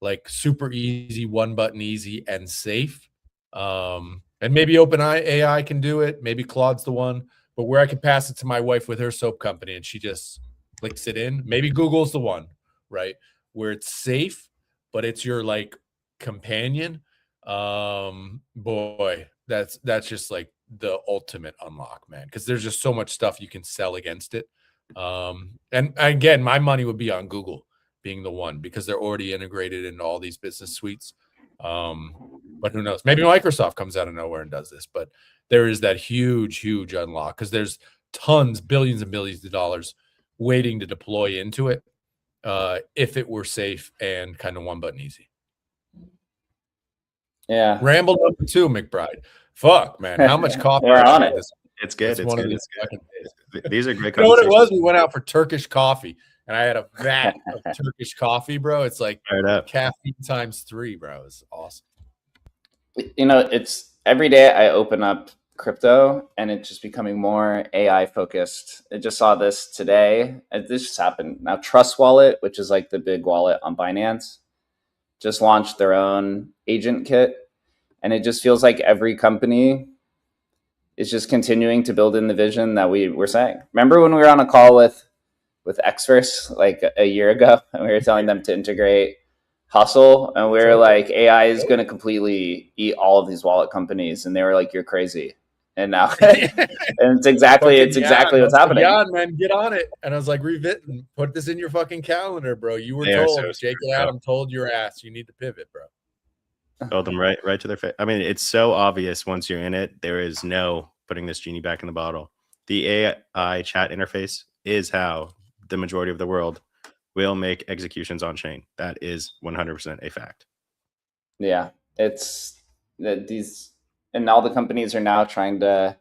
like super easy, one button easy and safe, and maybe OpenAI can do it. Maybe Claude's the one, but where I can pass it to my wife with her soap company and she just clicks it in. Maybe Google's the one, right? Where it's safe, but it's your like companion. Boy, that's just like the ultimate unlock, man, because there's just so much stuff you can sell against it. And again, my money would be on Google being the one, because they're already integrated into all these business suites. But who knows? Maybe Microsoft comes out of nowhere and does this. But there is that huge unlock, because there's tons, billions and billions of dollars waiting to deploy into it, if it were safe and kind of one button easy. Yeah. Ramble number 2, McBride. Fuck, man, how much coffee? We're on it. It's good. It's good. It's good. These are great. You know what it was? We went out for Turkish coffee, and I had a vat of Turkish coffee, bro. It's like caffeine times 3, bro. It's awesome. You know, it's every day I open up crypto and it's just becoming more AI focused. I just saw this today. This just happened. Now Trust Wallet, which is like the big wallet on Binance, just launched their own agent kit. And it just feels like every company is just continuing to build in the vision that we were saying. Remember when we were on a call with Xverse like a year ago, and we were telling them to integrate Hustle, and we were like, AI is going to completely eat all of these wallet companies, and they were like, you're crazy. And now, and it's exactly what's happening. Yeah, man, get on it. And I was like, Revit, put this in your fucking calendar, bro. You were told. Jake and Adam told your ass you need to pivot, bro. Told them right to their face. I mean, it's so obvious once you're in it. There is no putting this genie back in the bottle. The AI chat interface is how the majority of the world will make executions on chain. That is 100% a fact. Yeah, it's that these, and all the companies are now trying to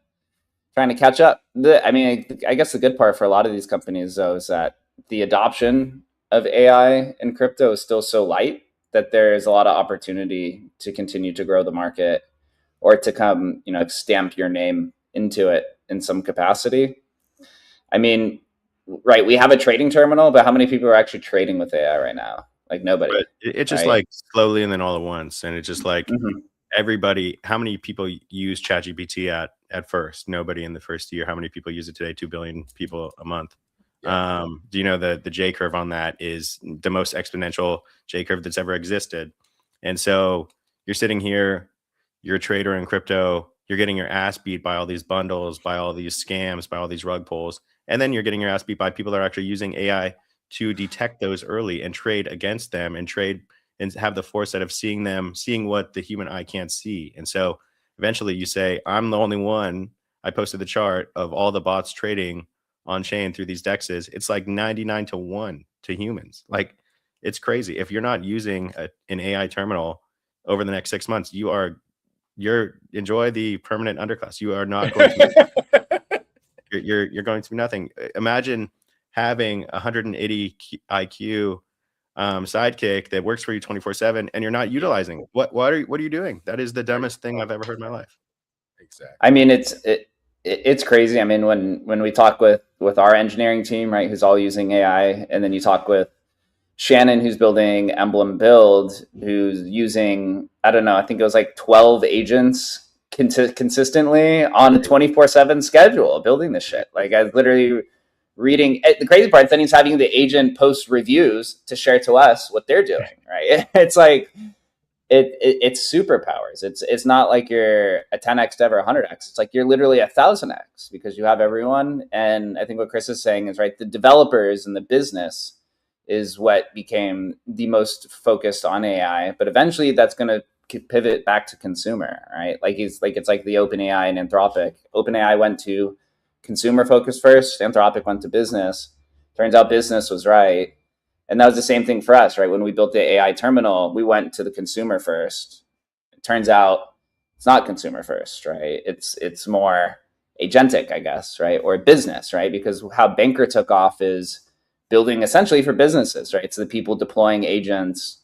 catch up. I guess the good part for a lot of these companies, though, is that the adoption of AI in crypto is still so light that there is a lot of opportunity to continue to grow the market, or to come, stamp your name into it in some capacity. I mean, right, we have a trading terminal, but how many people are actually trading with AI right now? Like nobody. But it's just like slowly and then all at once. And it's just like everybody, how many people use ChatGPT at first? Nobody in the first year. How many people use it today? 2 billion people a month. Yeah. Do you know the J curve on that is the most exponential J curve that's ever existed? And so you're sitting here, you're a trader in crypto, you're getting your ass beat by all these bundles, by all these scams, by all these rug pulls. And then you're getting your ass beat by people that are actually using AI to detect those early and trade against them, and trade and have the foresight of seeing what the human eye can't see. And so eventually you say, I'm the only one. I posted the chart of all the bots trading on chain through these dexes. It's like 99-1 to humans. Like, it's crazy. If you're not using an AI terminal over the next 6 months, you're enjoy the permanent underclass. You are not going to you're going to be nothing. Imagine having 180 IQ sidekick that works for you 24/7 and you're not utilizing. What are you doing? That is the dumbest thing I've ever heard in my life. Exactly. I mean, it's crazy. I mean, when we talk with our engineering team, right, who's all using AI, and then you talk with Shannon, who's building Emblem Build, who's using, I don't know, I think it was like 12 agents consistently on a 24/7 schedule building this shit. Like, I was literally reading. The crazy part, then he's having the agent post reviews to share to us what they're doing, right? It's like, it's superpowers. It's not like you're a 10x dev or 100x. It's like you're literally 1,000x, because you have everyone. And I think what Chris is saying is right. The developers and the business is what became the most focused on AI, but eventually that's going to pivot back to consumer, right? It's like the OpenAI and Anthropic. OpenAI went to consumer focused first. Anthropic went to business. Turns out business was right. And that was the same thing for us, right? When we built the AI terminal, we went to the consumer first. It turns out it's not consumer first, right? It's more agentic, I guess, right? Or business, right? Because how Banker took off is building essentially for businesses, right? It's the people deploying agents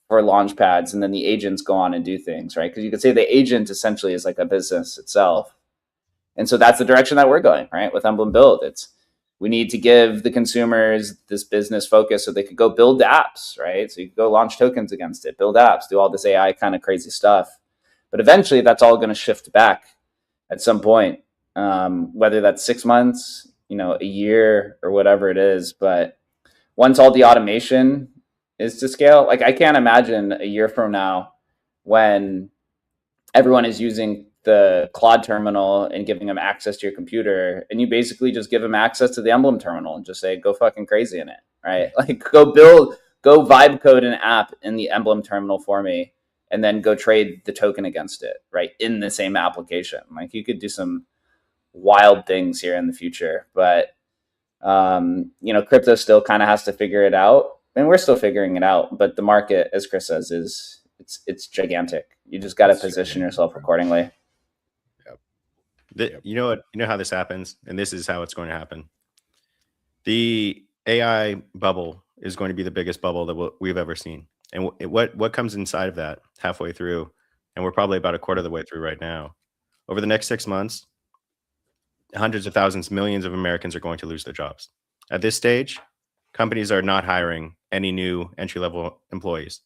for launch pads, and then the agents go on and do things, right? Because you could say the agent essentially is like a business itself. And so that's the direction that we're going, right? With Emblem Build, we need to give the consumers this business focus so they could go build the apps, right? So you could go launch tokens against it, build apps, do all this AI kind of crazy stuff. But eventually that's all going to shift back at some point, whether that's 6 months, a year, or whatever it is. But once all the automation is to scale, like I can't imagine a year from now when everyone is using the Claude terminal and giving them access to your computer, and you basically just give them access to the Emblem terminal and just say, go fucking crazy in it, right? Like go vibe code an app in the Emblem terminal for me, and then go trade the token against it, right? In the same application. Like you could do some wild things here in the future, but crypto still kind of has to figure it out, and we're still figuring it out. But the market, as Chris says, it's gigantic. You just got to position yourself accordingly. You know how this happens, and this is how it's going to happen. The AI bubble is going to be the biggest bubble that we've ever seen. And what comes inside of that halfway through, and we're probably about a quarter of the way through right now. Over the next 6 months, hundreds of thousands, millions of Americans are going to lose their jobs. At this stage, companies are not hiring any new entry-level employees.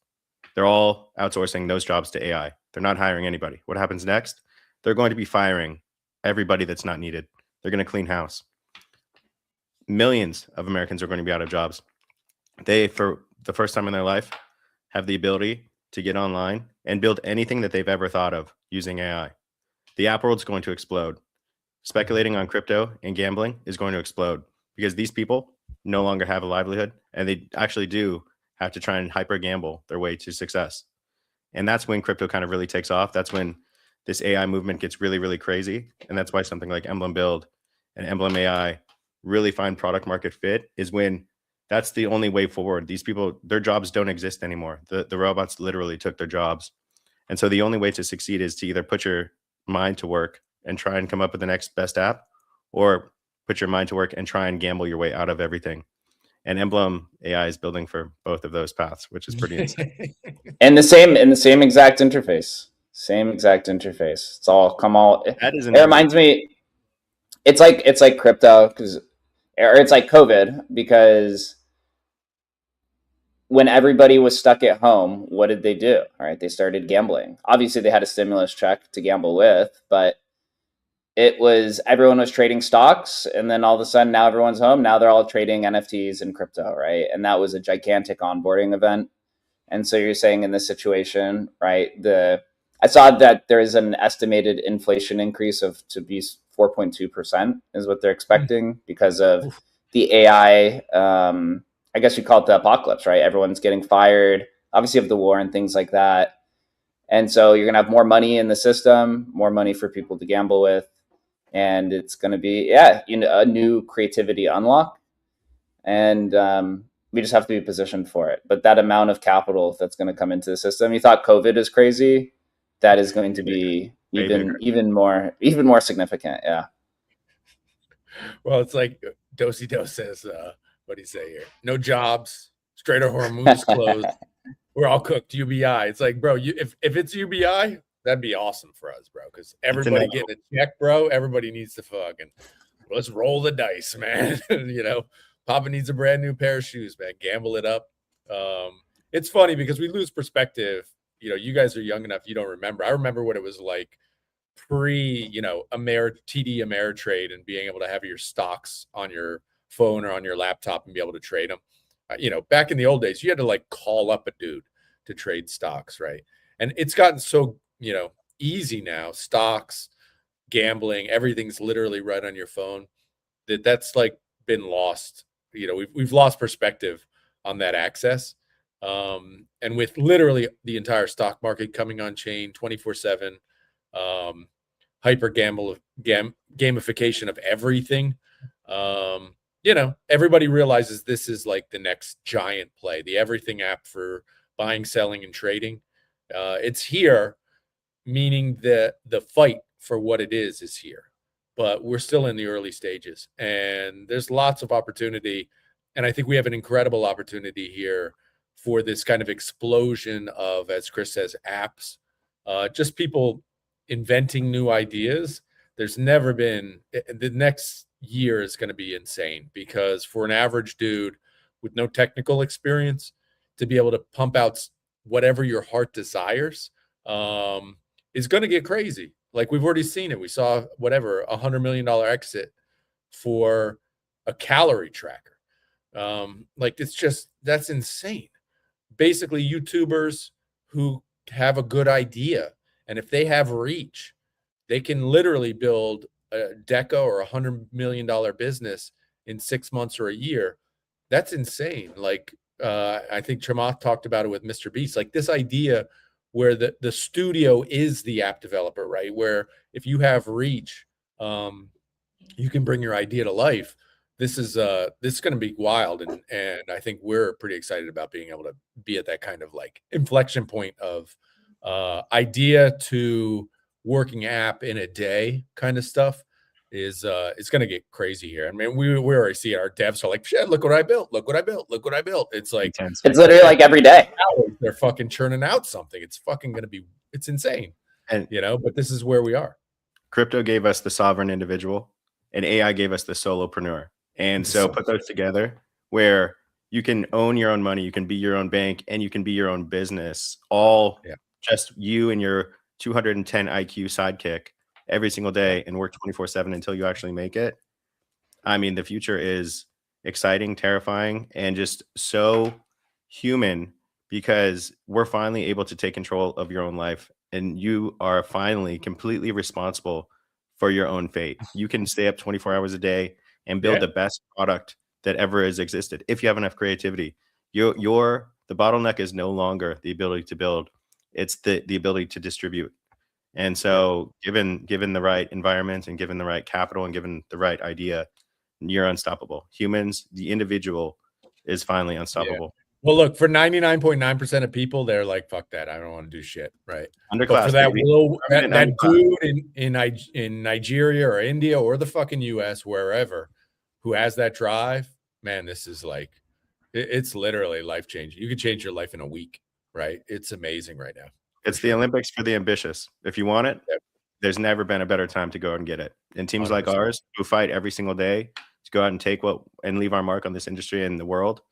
They're all outsourcing those jobs to AI. They're not hiring anybody. What happens next? They're going to be firing everybody that's not needed. They're going to clean house. Millions of Americans are going to be out of jobs. They, for the first time in their life, have the ability to get online and build anything that they've ever thought of using AI. The app world's going to explode. Speculating on crypto and gambling is going to explode because these people no longer have a livelihood, and they actually do have to try and hyper gamble their way to success. And that's when crypto kind of really takes off. That's when this AI movement gets really, really crazy. And that's why something like Emblem Build and Emblem AI really find product market fit, is when that's the only way forward. These people, their jobs don't exist anymore. The robots literally took their jobs. And so the only way to succeed is to either put your mind to work and try and come up with the next best app, or put your mind to work and try and gamble your way out of everything. And Emblem AI is building for both of those paths, which is pretty insane. And the same exact interface. Same exact interface. It's all it reminds me, it's like crypto, or it's like COVID, because when everybody was stuck at home, what did they do? All right, they started gambling. Obviously they had a stimulus check to gamble with, but everyone was trading stocks, and then all of a sudden now everyone's home. Now they're all trading NFTs and crypto, right? And that was a gigantic onboarding event. And so you're saying in this situation, right, I saw that there is an estimated inflation increase to be 4.2% is what they're expecting because of the AI. I guess you call it the apocalypse, right? Everyone's getting fired, obviously of the war and things like that. And so you're going to have more money in the system, more money for people to gamble with. And it's going to be, a new creativity unlock. And we just have to be positioned for it. But that amount of capital that's going to come into the system, you thought COVID is crazy. That is going to be even more significant. Yeah. Well, it's like Dosey says, what do you say here? No jobs, Strader Hormuz closed. We're all cooked. UBI. It's like, bro, if it's UBI, that'd be awesome for us, bro. Because everybody getting a check, bro. Everybody needs to fucking let's roll the dice, man. Papa needs a brand new pair of shoes, man. Gamble it up. It's funny because we lose perspective. You guys are young enough, you don't remember. I remember what it was like pre, TD Ameritrade, and being able to have your stocks on your phone or on your laptop and be able to trade them. Back in the old days, you had to like call up a dude to trade stocks, right? And it's gotten so, easy now. Stocks, gambling, everything's literally right on your phone. That's like been lost. We've lost perspective on that access. And with literally the entire stock market coming on chain 24/7, hyper gamification of everything. Everybody realizes this is like the next giant play, the everything app for buying, selling, and trading. It's here, meaning the fight for what it is here. But we're still in the early stages, and there's lots of opportunity. And I think we have an incredible opportunity here for this kind of explosion of, as Chris says, apps, just people inventing new ideas. There's never been, the next year is going to be insane, because for an average dude with no technical experience to be able to pump out whatever your heart desires is going to get crazy. Like we've already seen it. We saw $100 million exit for a calorie tracker. That's insane. Basically, YouTubers who have a good idea, and if they have reach, they can literally build a deca or $100 million business in 6 months or a year. That's insane. Like, I think Chamath talked about it with Mr. Beast, like this idea where the studio is the app developer, right? Where if you have reach, you can bring your idea to life. This is going to be wild, and I think we're pretty excited about being able to be at that kind of like inflection point of idea to working app in a day kind of stuff. Is it's going to get crazy here. I mean, we already see our devs are like, shit, look what I built, look what I built, look what I built. It's like Intense. It's literally like every day. they're fucking churning out something. It's fucking going to be, it's insane. And you know, but this is where we are. Crypto gave us the sovereign individual, and AI gave us the solopreneur. And so put those together, where you can own your own money, you can be your own bank, and you can be your own business, all just you and your 210 IQ sidekick every single day, and work 24/7 until you actually make it. I mean, the future is exciting, terrifying, and just so human, because we're finally able to take control of your own life, and you are finally completely responsible for your own fate. You can stay up 24 hours a day and build the best product that ever has existed if you have enough creativity. The bottleneck is no longer the ability to build, it's the ability to distribute. And so given the right environment and given the right capital and given the right idea, you're unstoppable. Humans, the individual, is finally unstoppable. Well, look, for 99.9% of people, they're like, fuck that, I don't want to do shit, right? Underclass, but for that baby. that dude in Nigeria or India or the fucking US, wherever, who has that drive, man, this is like, it's literally life changing. You can change your life in a week, right? It's amazing right now. It's the Olympics for the ambitious. If you want it, there's never been a better time to go and get it. And teams 100%. Like ours, who fight every single day to go out and take and leave our mark on this industry and the world,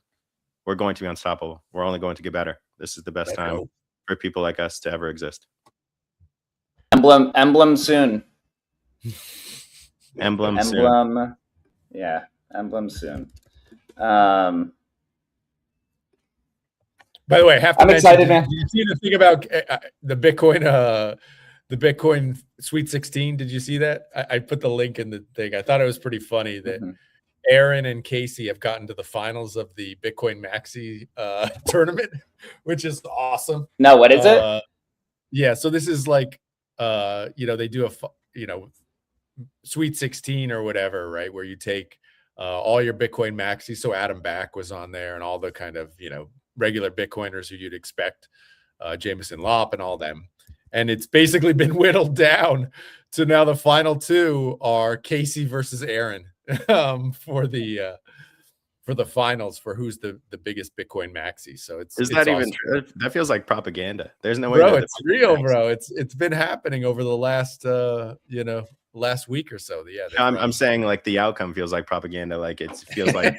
we're going to be unstoppable. We're only going to get better. This is the best time for people like us to ever exist. Emblem soon. Emblem soon. Yeah, emblem soon. By the way, I'm excited, man. Did you see the thing about the Bitcoin Sweet 16? Did you see that? I put the link in the thing. I thought it was pretty funny that Aaron and Casey have gotten to the finals of the Bitcoin Maxi tournament, which is awesome. No, what is it? Yeah, so this is like, they do a, Sweet 16 or whatever, right? Where you take all your Bitcoin Maxi. So Adam Back was on there and all the kind of, regular Bitcoiners who you'd expect, Jameson Lopp and all them. And it's basically been whittled down to now the final two are Casey versus Aaron for the finals for who's the biggest Bitcoin Maxi. So it's that awesome. Even true? That feels like propaganda. There's no way, bro. It's real, bro. It's been happening over the last last week or so. Yeah, I'm saying like the outcome feels like propaganda. Like it feels like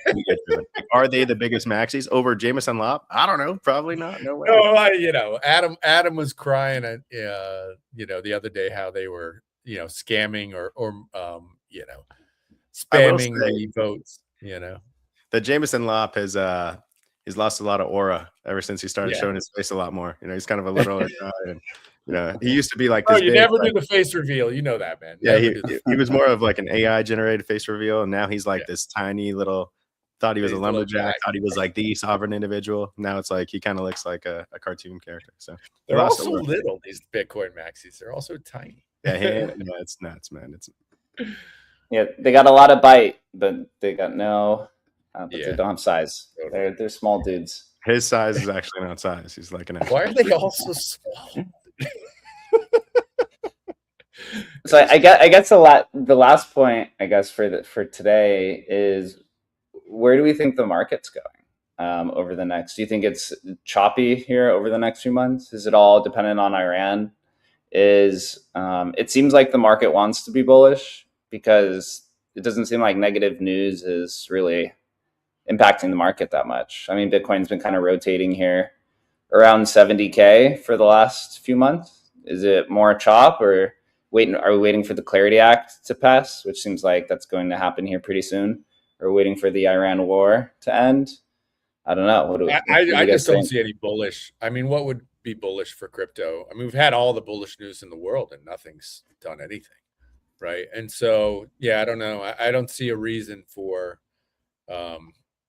are they the biggest Maxis over Jameson Lopp? I don't know. Probably not. No way. No, Adam was crying at the other day how they were scamming or spamming the votes. The Jameson Lopp has he's lost a lot of aura ever since he started showing his face a lot more. He's kind of a little guy, and he used to be like this. You never do the face reveal. You know that, man. Yeah, he was more of like an AI generated face reveal, and now he's like this tiny little. Thought he was a lumberjack. Thought he was like the sovereign individual. Now it's like he kind of looks like a cartoon character. So they're also little. These Bitcoin Maxis. They're also tiny. Yeah, it's nuts, man. They got a lot of bite, but they got no. But they don't have size. They're small dudes. His size is actually not size. He's like an. Why are they all so small? So I guess the last point I guess for today is, where do we think the market's going over the next? Do you think it's choppy here over the next few months? Is it all dependent on Iran? It seems like the market wants to be bullish because it doesn't seem like negative news is really impacting the market that much. I mean, Bitcoin's been kind of rotating here around 70K for the last few months. Is it more chop, or are we waiting for the Clarity Act to pass, which seems like that's going to happen here pretty soon? Or waiting for the Iran war to end? I don't know. I just don't see any bullish. I mean, what would be bullish for crypto. I mean, we've had all the bullish news in the world and nothing's done anything, right? And so, yeah, I don't know. I don't see a reason for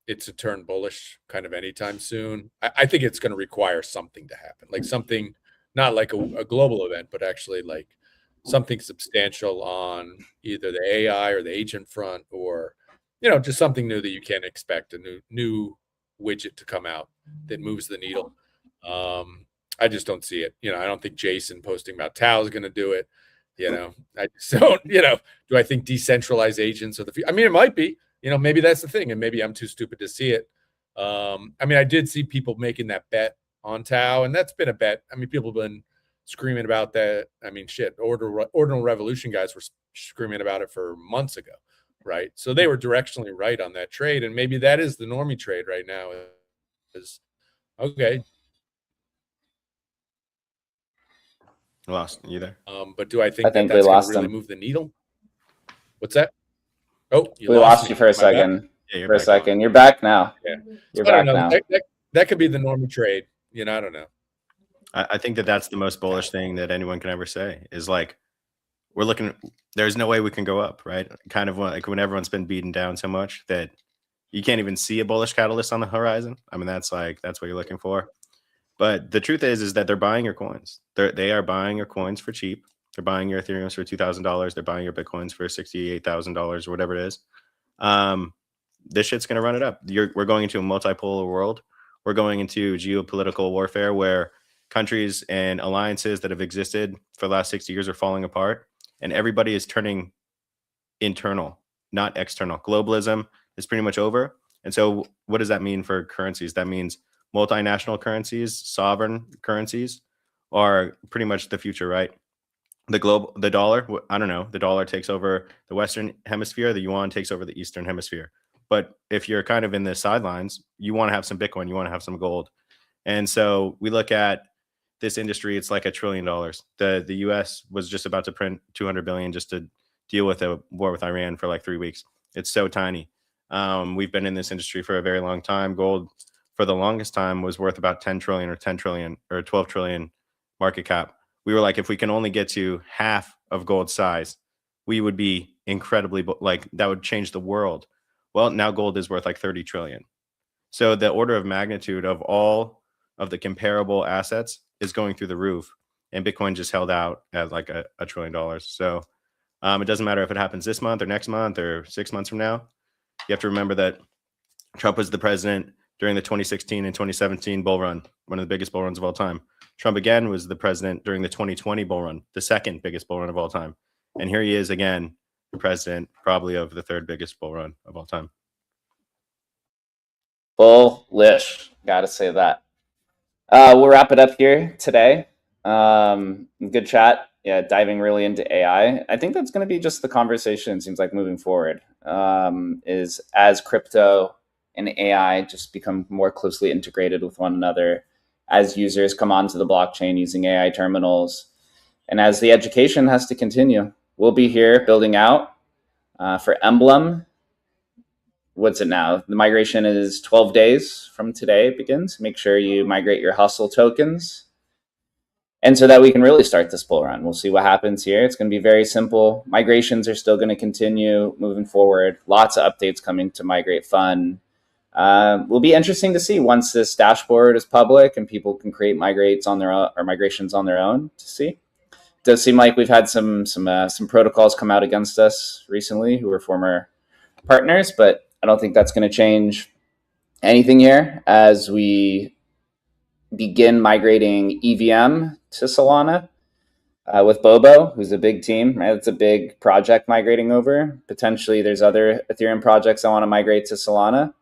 it to turn bullish kind of anytime soon. I think it's going to require something to happen, like something not like a global event, but actually like something substantial on either the AI or the agent front, or just something new that you can't expect, a new widget to come out that moves the needle. I just don't see it. I don't think Jason posting about Tau is going to do it. I just don't. Do I think decentralized agents are the future? I mean, it might be. Maybe that's the thing, and maybe I'm too stupid to see it. I mean, I did see people making that bet on Tau, and that's been a bet. I mean, people have been screaming about that. I mean, shit, Ordinal Revolution guys were screaming about it for months ago, right? So they were directionally right on that trade, and maybe that is the normie trade right now. Is okay. Lost you there? But do I think we that's going to lost really him. move the needle? What's that? Oh, We lost you for a second. Yeah, for a second. You're back now. Yeah. You're So I back don't know. now. That could be the normie trade. I don't know. I think that's the most bullish thing that anyone can ever say is like, we're looking, there's no way we can go up, right? Kind of like when everyone's been beaten down so much that you can't even see a bullish catalyst on the horizon. I mean, that's what you're looking for. But the truth is that they're buying your coins. They are buying your coins for cheap. They're buying your Ethereums for $2,000. They're buying your Bitcoins for $68,000 or whatever it is. This shit's going to run it up. We're going into a multipolar world. We're going into geopolitical warfare where countries and alliances that have existed for the last 60 years are falling apart, and everybody is turning internal, not external. Globalism is pretty much over. And so what does that mean for currencies? That means multinational currencies, sovereign currencies are pretty much the future, right? The dollar, I don't know, the dollar takes over the Western hemisphere, the yuan takes over the Eastern hemisphere. But if you're kind of in the sidelines, you want to have some Bitcoin, you want to have some gold. And so we look at this industry, it's like $1 trillion. The US was just about to print 200 billion just to deal with a war with Iran for like 3 weeks. It's so tiny. We've been in this industry for a very long time. Gold for the longest time was worth about 10 trillion or 10 trillion or 12 trillion market cap. We were like, if we can only get to half of gold size, we would be incredibly, like, that would change the world. Well, now gold is worth like 30 trillion. So the order of magnitude of all of the comparable assets is going through the roof, and Bitcoin just held out at like $1 trillion. So it doesn't matter if it happens this month or next month or 6 months from now. You have to remember that Trump was the president during the 2016 and 2017 bull run, one of the biggest bull runs of all time. Trump again was the president during the 2020 bull run, the second biggest bull run of all time. And here he is again, the president probably of the third biggest bull run of all time. Bullish. Gotta say that. We'll wrap it up here today. Good chat. Yeah, diving really into AI. I think that's going to be just the conversation, seems like, moving forward, is as crypto and AI just become more closely integrated with one another, as users come onto the blockchain using AI terminals, and as the education has to continue. We'll be here building out for Emblem. What's it now? The migration is 12 days from today it begins. Make sure you migrate your hustle tokens. And so that we can really start this bull run. We'll see what happens here. It's going to be very simple. Migrations are still going to continue moving forward. Lots of updates coming to Migrate Fund. Will be interesting to see once this dashboard is public and people can create migrates on their own, or migrations on their own, to see. It does seem like we've had some protocols come out against us recently who were former partners, but I don't think that's going to change anything here as we begin migrating EVM to Solana with Bobo, who's a big team, right? It's a big project migrating over. Potentially there's other Ethereum projects that want to migrate to Solana.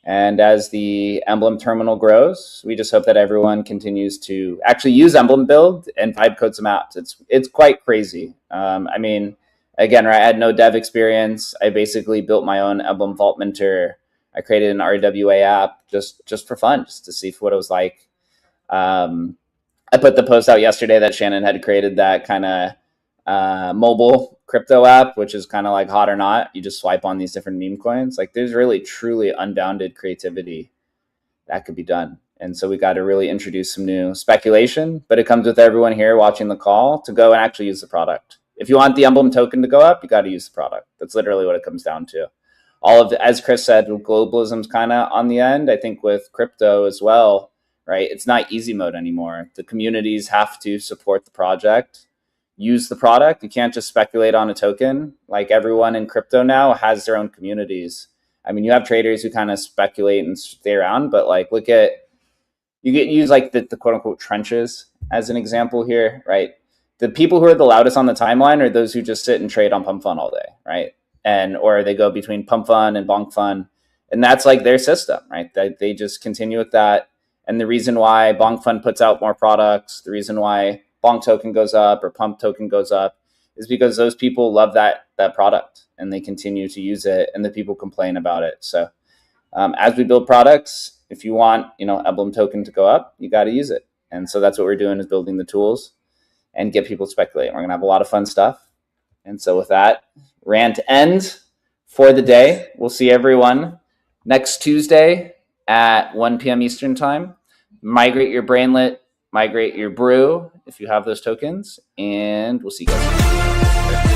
And as the Emblem terminal grows, we just hope that everyone continues to actually use Emblem Build and vibe code some apps. It's quite crazy. I mean, again, right, I had no dev experience. I basically built my own Emblem Vault Minter. I created an RWA app just for fun, just to see what it was like. I put the post out yesterday that Shannon had created that kind of mobile crypto app, which is kind of like Hot or Not. You just swipe on these different meme coins. Like, there's really truly unbounded creativity that could be done. And so we got to really introduce some new speculation, but it comes with everyone here watching the call to go and actually use the product. If you want the emblem token to go up, you got to use the product. That's literally what it comes down to. All of the, as Chris said, globalism's kind of on the end. I think with crypto as well, right? It's not easy mode anymore. The communities have to support the project, use the product. You can't just speculate on a token. Like everyone in crypto now has their own communities. I mean, you have traders who kind of speculate and stay around, but like look at, you get use like the quote unquote trenches as an example here, right? The people who are the loudest on the timeline are those who just sit and trade on Pump Fun all day, right? And or they go between Pump Fun and Bonk Fun, and that's like their system, right? They just continue with that. And the reason why Bonk Fun puts out more products, the reason why Bonk token goes up or Pump token goes up, is because those people love that product and they continue to use it, and the people complain about it. So as we build products, if you want, emblem token to go up, you got to use it. And so that's what we're doing, is building the tools and get people to speculate. We're going to have a lot of fun stuff. And so with that, rant ends for the day. We'll see everyone next Tuesday at 1 p.m. Eastern time. Migrate your Brainlet, migrate your Brew if you have those tokens, and we'll see you guys.